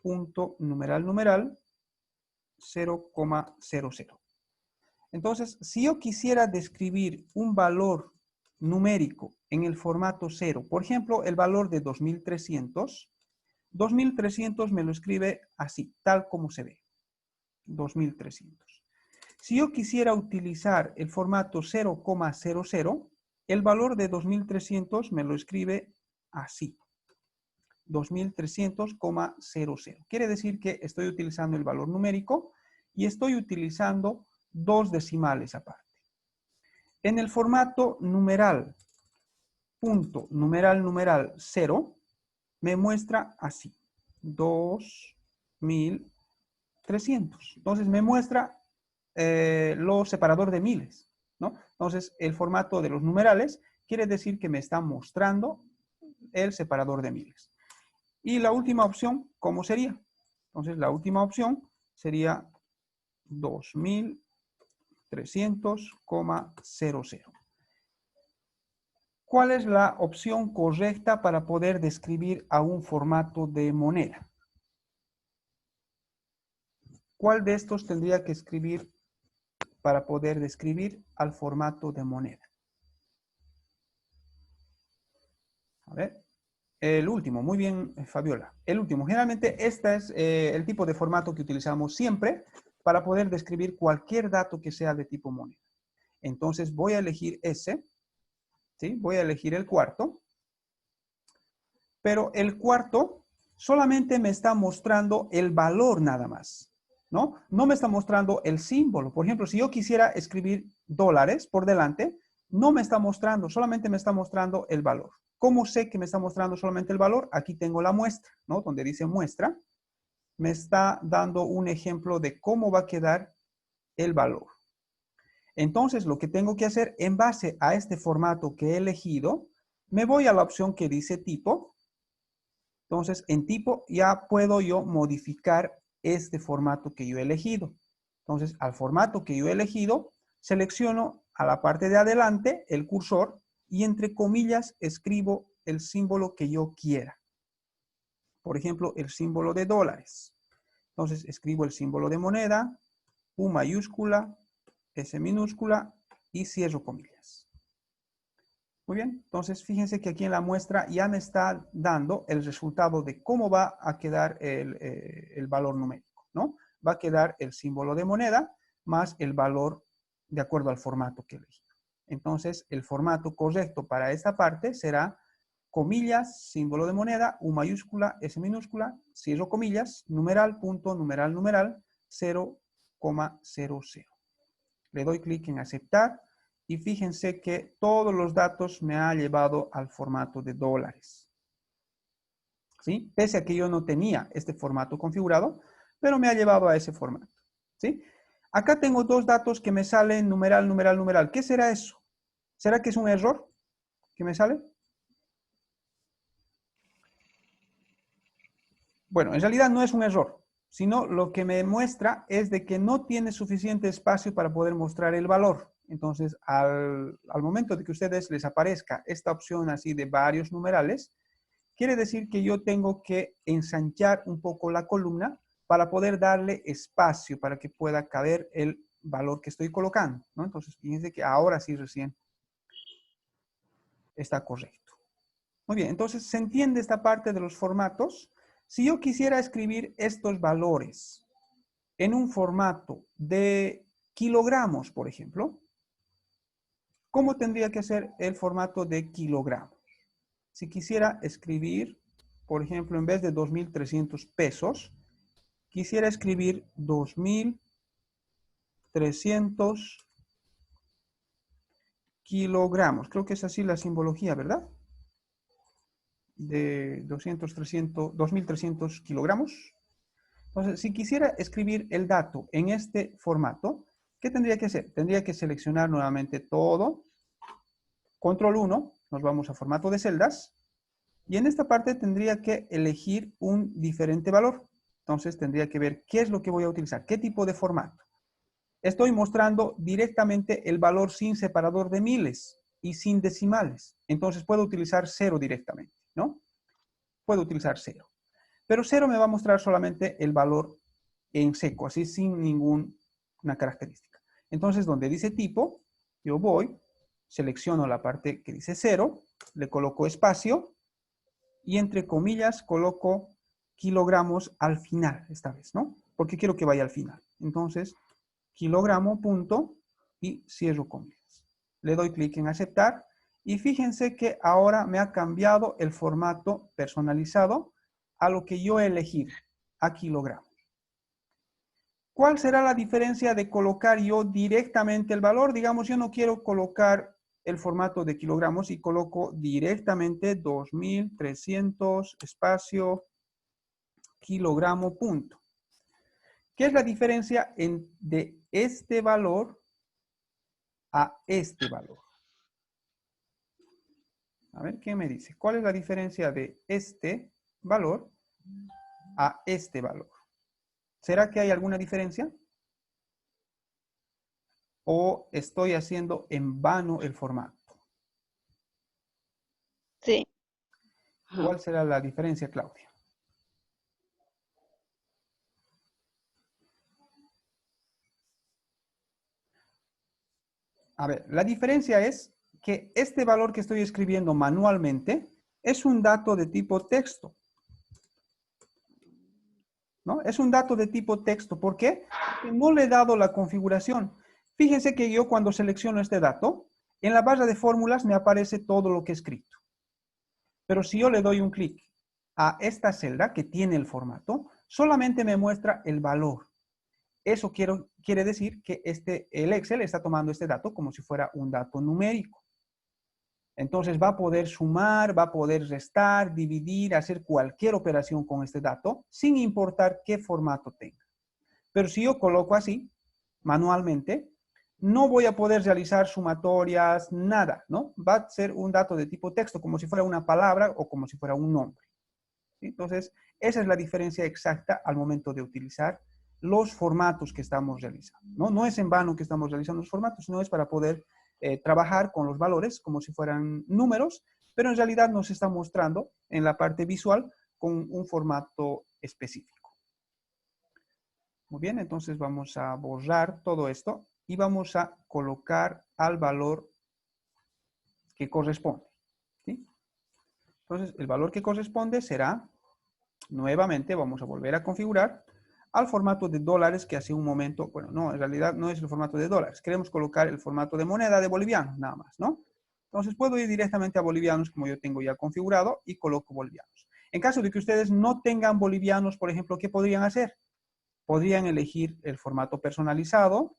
punto, numeral, 0,00. Entonces, si yo quisiera describir un valor numérico en el formato 0, por ejemplo, el valor de 2300, 2300 me lo escribe así, tal como se ve, 2300. Si yo quisiera utilizar el formato 0,00, el valor de 2300 me lo escribe así, 2300,00. Quiere decir que estoy utilizando el valor numérico y estoy utilizando 2 decimales aparte. En el formato numeral, punto, numeral 0, me muestra así, 2300. Entonces me muestra lo separador de miles, ¿no? Entonces el formato de los numerales quiere decir que me está mostrando el separador de miles. Y la última opción, ¿cómo sería? Entonces la última opción sería 2300,00. ¿Cuál es la opción correcta para poder describir a un formato de moneda? ¿Cuál de estos tendría que escribir para poder describir al formato de moneda? A ver, El último, muy bien, Fabiola. El último. Generalmente este es el tipo de formato que utilizamos siempre para poder describir cualquier dato que sea de tipo moneda. Entonces voy a elegir ese, ¿sí? Voy a elegir el cuarto. Pero el cuarto solamente me está mostrando el valor nada más, ¿no? No me está mostrando el símbolo. Por ejemplo, si yo quisiera escribir dólares por delante, no me está mostrando, solamente me está mostrando el valor. ¿Cómo sé que me está mostrando solamente el valor? Aquí tengo la muestra, ¿no? Donde dice muestra, me está dando un ejemplo de cómo va a quedar el valor. Entonces, lo que tengo que hacer en base a este formato que he elegido, me voy a la opción que dice tipo. Entonces, en tipo ya puedo yo modificar este formato que yo he elegido. Entonces, al formato que yo he elegido, selecciono a la parte de adelante el cursor y entre comillas escribo el símbolo que yo quiera. Por ejemplo, el símbolo de dólares. Entonces, escribo el símbolo de moneda, U mayúscula, S minúscula y cierro comillas. Muy bien, entonces fíjense que aquí en la muestra ya me está dando el resultado de cómo va a quedar el valor numérico, ¿no? Va a quedar el símbolo de moneda más el valor de acuerdo al formato que elegí. Entonces, el formato correcto para esta parte será comillas, símbolo de moneda, U mayúscula, S minúscula, cierro comillas, numeral, punto, numeral, numeral, 0,00. Le doy clic en aceptar. Y fíjense que todos los datos me ha llevado al formato de dólares. ¿Sí? Pese a que yo no tenía este formato configurado, pero me ha llevado a ese formato. ¿Sí? Acá tengo dos datos que me salen numeral, numeral, numeral. ¿Qué será eso? ¿Será que es un error que me sale? Bueno, en realidad no es un error, sino lo que me muestra es de que no tiene suficiente espacio para poder mostrar el valor. Entonces, al momento de que a ustedes les aparezca esta opción así de varios numerales, quiere decir que yo tengo que ensanchar un poco la columna para poder darle espacio para que pueda caber el valor que estoy colocando, ¿no? Entonces, fíjense que ahora sí recién está correcto. Muy bien, entonces se entiende esta parte de los formatos. Si yo quisiera escribir estos valores en un formato de kilogramos, por ejemplo, ¿cómo tendría que ser el formato de kilogramos? Si quisiera escribir, por ejemplo, en vez de 2.300 pesos, quisiera escribir 2.300 kilogramos. Creo que es así la simbología, ¿verdad? De 2.300 kilogramos. Entonces, si quisiera escribir el dato en este formato, ¿qué tendría que hacer? Tendría que seleccionar nuevamente todo. Control 1, nos vamos a formato de celdas. Y en esta parte tendría que elegir un diferente valor. Entonces tendría que ver qué es lo que voy a utilizar, qué tipo de formato. Estoy mostrando directamente el valor sin separador de miles y sin decimales. Entonces puedo utilizar 0 directamente, ¿no? Puedo utilizar 0. Pero 0 me va a mostrar solamente el valor en seco, así sin ninguna característica. Entonces, donde dice tipo, yo voy, selecciono la parte que dice 0, le coloco espacio y entre comillas coloco kilogramos al final esta vez, ¿no? Porque quiero que vaya al final. Entonces, kilogramo, punto, y cierro comillas. Le doy clic en aceptar y fíjense que ahora me ha cambiado el formato personalizado a lo que yo he elegido, a kilogramos. ¿Cuál será la diferencia de colocar yo directamente el valor? Digamos, yo no quiero colocar el formato de kilogramos y coloco directamente 2.300 espacio kilogramo punto. ¿Qué es la diferencia de este valor a este valor? A ver, ¿qué me dice? ¿Cuál es la diferencia de este valor a este valor? ¿Será que hay alguna diferencia? ¿O estoy haciendo en vano el formato? Sí. ¿Cuál será la diferencia, Claudia? A ver, la diferencia es que este valor que estoy escribiendo manualmente es un dato de tipo texto. ¿No? Es un dato de tipo texto. ¿Por qué? Porque no le he dado la configuración. Fíjense que yo cuando selecciono este dato, en la barra de fórmulas me aparece todo lo que he escrito. Pero si yo le doy un clic a esta celda que tiene el formato, solamente me muestra el valor. Eso quiere decir que el Excel está tomando este dato como si fuera un dato numérico. Entonces va a poder sumar, va a poder restar, dividir, hacer cualquier operación con este dato, sin importar qué formato tenga. Pero si yo coloco así, manualmente, no voy a poder realizar sumatorias, nada, ¿no? Va a ser un dato de tipo texto, como si fuera una palabra o como si fuera un nombre. ¿Sí? Entonces, esa es la diferencia exacta al momento de utilizar los formatos que estamos realizando, ¿no? No es en vano que estamos realizando los formatos, sino es para poder trabajar con los valores como si fueran números, pero en realidad nos está mostrando en la parte visual con un formato específico. Muy bien, entonces vamos a borrar todo esto y vamos a colocar al valor que corresponde. ¿Sí? Entonces, el valor que corresponde será, nuevamente, vamos a volver a configurar al formato de dólares que hace un momento, bueno, no, en realidad no es el formato de dólares. Queremos colocar el formato de moneda de bolivianos, nada más, ¿no? Entonces, puedo ir directamente a bolivianos, como yo tengo ya configurado, y coloco bolivianos. En caso de que ustedes no tengan bolivianos, por ejemplo, ¿qué podrían hacer? Podrían elegir el formato personalizado,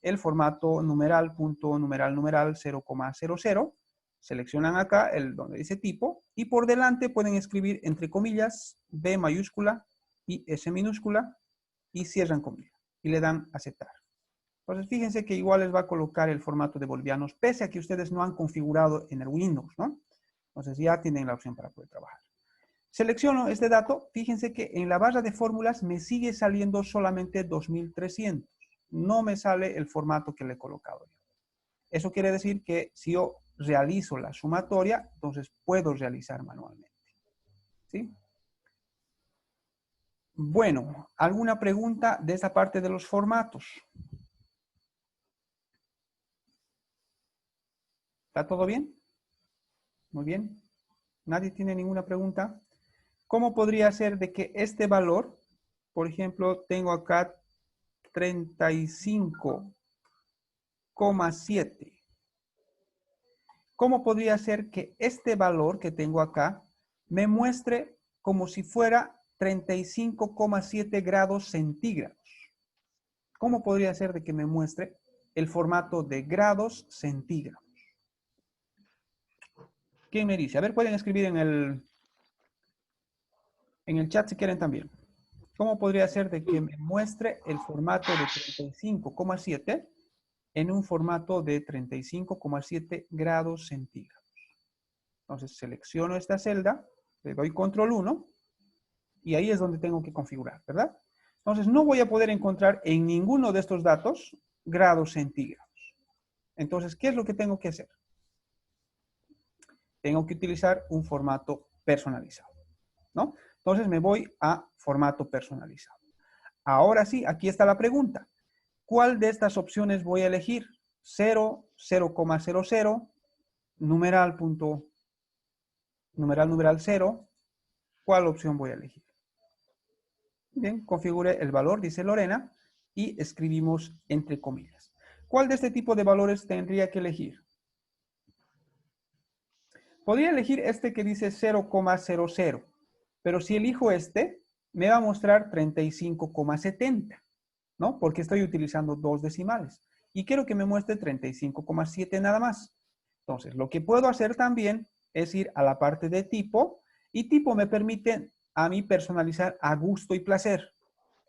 el formato numeral, punto, numeral, numeral, 0,00. Seleccionan acá donde dice tipo y por delante pueden escribir entre comillas B mayúscula y S minúscula y cierran comillas y le dan aceptar. Entonces fíjense que igual les va a colocar el formato de bolivianos pese a que ustedes no han configurado en el Windows, ¿no? Entonces ya tienen la opción para poder trabajar. Selecciono este dato, fíjense que en la barra de fórmulas me sigue saliendo solamente 2300. No me sale el formato que le he colocado yo. Eso quiere decir que si yo realizo la sumatoria, entonces puedo realizar manualmente. ¿Sí? Bueno, ¿alguna pregunta de esta parte de los formatos? ¿Está todo bien? Muy bien. ¿Nadie tiene ninguna pregunta? ¿Cómo podría ser de que este valor, por ejemplo, tengo acá 35,7? ¿Cómo podría ser que este valor que tengo acá me muestre como si fuera 35,7 grados centígrados? ¿Cómo podría ser de que me muestre el formato de grados centígrados? ¿Quién me dice? A ver, pueden escribir en el chat si quieren también. ¿Cómo podría ser de que me muestre el formato de 35,7 en un formato de 35,7 grados centígrados? Entonces selecciono esta celda, le doy control 1 y ahí es donde tengo que configurar, ¿verdad? Entonces no voy a poder encontrar en ninguno de estos datos grados centígrados. Entonces, ¿qué es lo que tengo que hacer? Tengo que utilizar un formato personalizado, ¿no? Entonces me voy a formato personalizado. Ahora sí, aquí está la pregunta. ¿Cuál de estas opciones voy a elegir? 0, 0,00, numeral, punto, numeral 0. ¿Cuál opción voy a elegir? Bien, configure el valor, dice Lorena, y escribimos entre comillas. ¿Cuál de este tipo de valores tendría que elegir? Podría elegir este que dice 0,00, pero si elijo este, me va a mostrar 35,70, ¿no? Porque estoy utilizando dos decimales. Y quiero que me muestre 35,7 nada más. Entonces, lo que puedo hacer también es ir a la parte de tipo, y tipo me permite a mí personalizar a gusto y placer.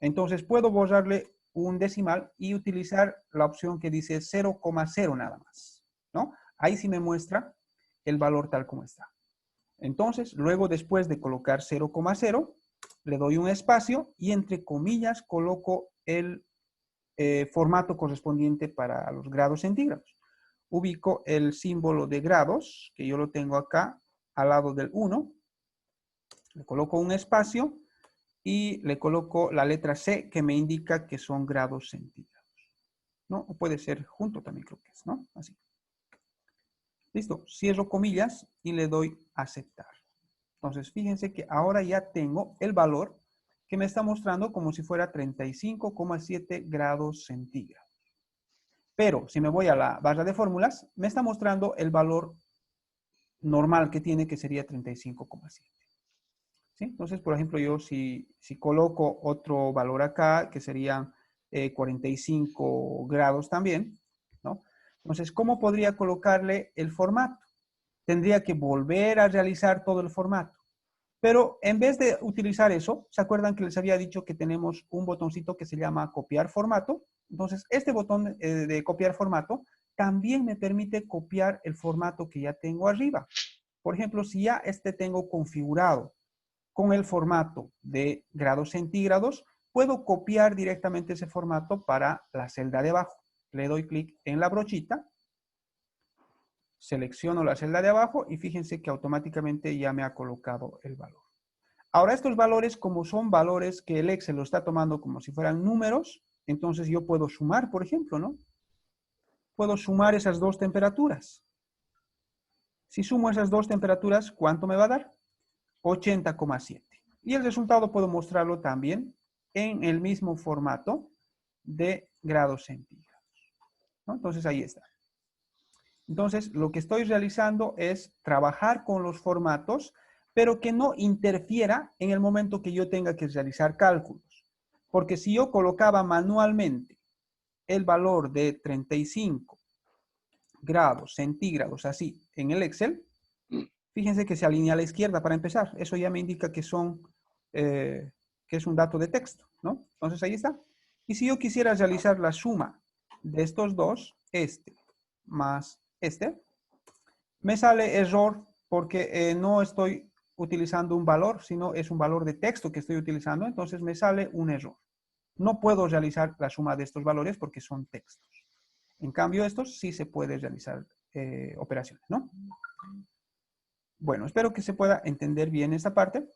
Entonces, puedo borrarle un decimal y utilizar la opción que dice 0,0 nada más, ¿no? Ahí sí me muestra el valor tal como está. Entonces, luego después de colocar 0,0, le doy un espacio y entre comillas coloco el formato correspondiente para los grados centígrados. Ubico el símbolo de grados, que yo lo tengo acá al lado del 1. Le coloco un espacio y le coloco la letra C que me indica que son grados centígrados, ¿no? O puede ser junto también creo que es, ¿no? Así. Listo, cierro comillas y le doy aceptar. Entonces, fíjense que ahora ya tengo el valor que me está mostrando como si fuera 35,7 grados centígrados. Pero si me voy a la barra de fórmulas, me está mostrando el valor normal que tiene, que sería 35,7. ¿Sí? Entonces, por ejemplo, yo si coloco otro valor acá, que serían 45 grados también, ¿no? Entonces, ¿cómo podría colocarle el formato? Tendría que volver a realizar todo el formato. Pero en vez de utilizar eso, ¿se acuerdan que les había dicho que tenemos un botoncito que se llama copiar formato? Entonces, este botón de copiar formato también me permite copiar el formato que ya tengo arriba. Por ejemplo, si ya tengo configurado con el formato de grados centígrados, puedo copiar directamente ese formato para la celda de abajo. Le doy clic en la brochita, selecciono la celda de abajo y fíjense que automáticamente ya me ha colocado el valor. Ahora estos valores, como son valores que el Excel lo está tomando como si fueran números, entonces yo puedo sumar, por ejemplo, ¿no? Puedo sumar esas dos temperaturas. Si sumo esas dos temperaturas, ¿cuánto me va a dar? 80,7. Y el resultado puedo mostrarlo también en el mismo formato de grados centígrados, ¿no? Entonces ahí está. Entonces lo que estoy realizando es trabajar con los formatos, pero que no interfiera en el momento que yo tenga que realizar cálculos. Porque si yo colocaba manualmente el valor de 35 grados centígrados así en el Excel, fíjense que se alinea a la izquierda para empezar. Eso ya me indica que que es un dato de texto, ¿no? Entonces ahí está. Y si yo quisiera realizar la suma de estos dos, este más este, me sale error porque no estoy utilizando un valor, sino es un valor de texto que estoy utilizando, entonces me sale un error. No puedo realizar la suma de estos valores porque son textos. En cambio, estos sí se puede realizar operaciones, ¿no? Bueno, espero que se pueda entender bien esta parte.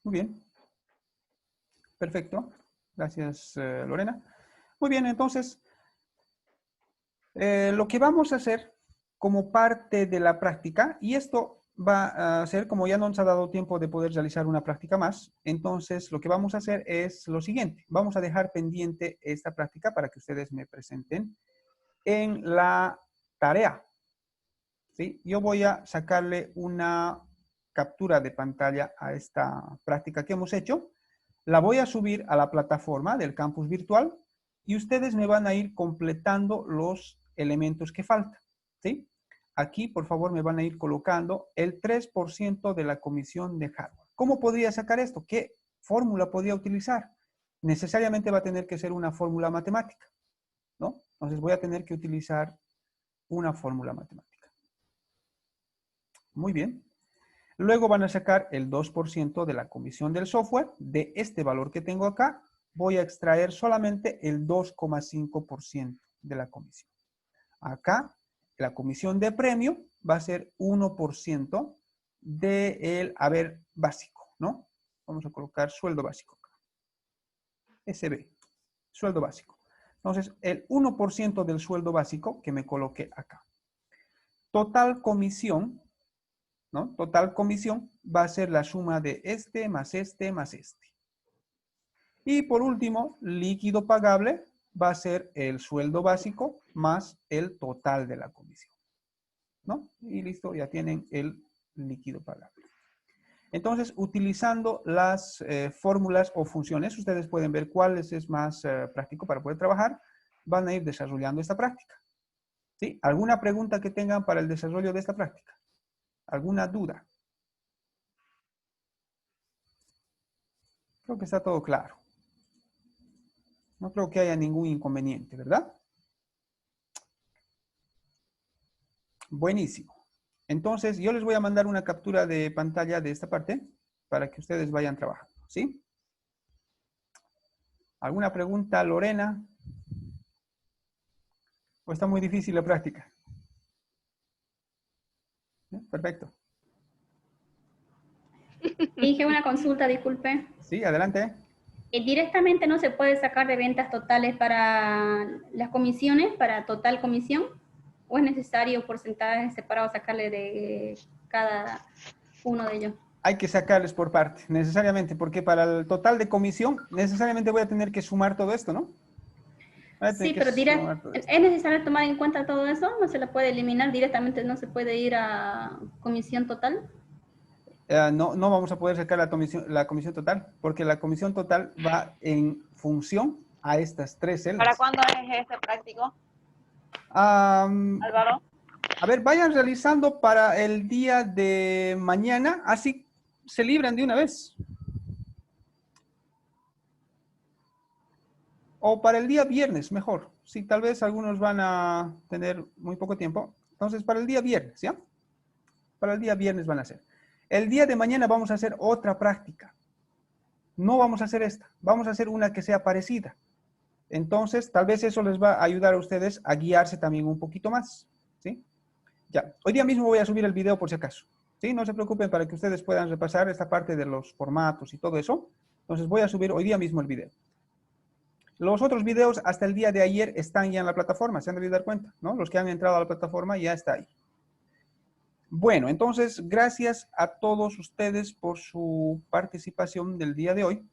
Muy bien. Perfecto. Gracias, Lorena. Muy bien, entonces, lo que vamos a hacer como parte de la práctica, y esto va a ser, como ya no nos ha dado tiempo de poder realizar una práctica más, entonces lo que vamos a hacer es lo siguiente. Vamos a dejar pendiente esta práctica para que ustedes me presenten en la tarea. ¿Sí? Yo voy a sacarle una captura de pantalla a esta práctica que hemos hecho. La voy a subir a la plataforma del campus virtual y ustedes me van a ir completando los elementos que faltan. ¿Sí? Aquí, por favor, me van a ir colocando el 3% de la comisión de hardware. ¿Cómo podría sacar esto? ¿Qué fórmula podría utilizar? Necesariamente va a tener que ser una fórmula matemática, ¿no? Entonces voy a tener que utilizar una fórmula matemática. Muy bien. Luego van a sacar el 2% de la comisión del software. De este valor que tengo acá, voy a extraer solamente el 2,5% de la comisión. Acá, la comisión de premio va a ser 1% del haber básico, ¿no? Vamos a colocar sueldo básico acá. SB, sueldo básico. Entonces, el 1% del sueldo básico que me coloqué acá. Total comisión, ¿no? Total comisión va a ser la suma de este más este más este. Y por último, líquido pagable va a ser el sueldo básico más el total de la comisión, ¿no? Y listo, ya tienen el líquido pagable. Entonces, utilizando las fórmulas o funciones, ustedes pueden ver cuál es más práctico para poder trabajar. Van a ir desarrollando esta práctica. ¿Sí? ¿Alguna pregunta que tengan para el desarrollo de esta práctica? ¿Alguna duda? Creo que está todo claro. No creo que haya ningún inconveniente, ¿verdad? Buenísimo. Entonces, yo les voy a mandar una captura de pantalla de esta parte para que ustedes vayan trabajando, ¿sí? ¿Alguna pregunta, Lorena? ¿O está muy difícil la práctica? Perfecto. Dije una consulta, disculpe. Sí, adelante. ¿Directamente no se puede sacar de ventas totales para las comisiones, para total comisión? ¿O es necesario porcentajes separados sacarle de cada uno de ellos. Hay que sacarles por parte, necesariamente, porque para el total de comisión, necesariamente voy a tener que sumar todo esto, ¿no? Sí, pero ¿es necesario tomar en cuenta todo eso? ¿No se le puede eliminar directamente? ¿No se puede ir a comisión total? No vamos a poder sacar la comisión total, porque la comisión total va en función a estas tres celdas. ¿Para cuándo es este práctico? Álvaro. A ver, vayan realizando para el día de mañana, así se libran de una vez. O para el día viernes, mejor. Sí, tal vez algunos van a tener muy poco tiempo. Entonces, para el día viernes, ¿ya? Para el día viernes van a hacer. El día de mañana vamos a hacer otra práctica. No vamos a hacer esta. Vamos a hacer una que sea parecida. Entonces, tal vez eso les va a ayudar a ustedes a guiarse también un poquito más. ¿Sí? Ya. Hoy día mismo voy a subir el video por si acaso. ¿Sí? No se preocupen para que ustedes puedan repasar esta parte de los formatos y todo eso. Entonces, voy a subir hoy día mismo el video. Los otros videos hasta el día de ayer están ya en la plataforma, se han debido dar cuenta, ¿no? Los que han entrado a la plataforma ya está ahí. Bueno, entonces, gracias a todos ustedes por su participación del día de hoy.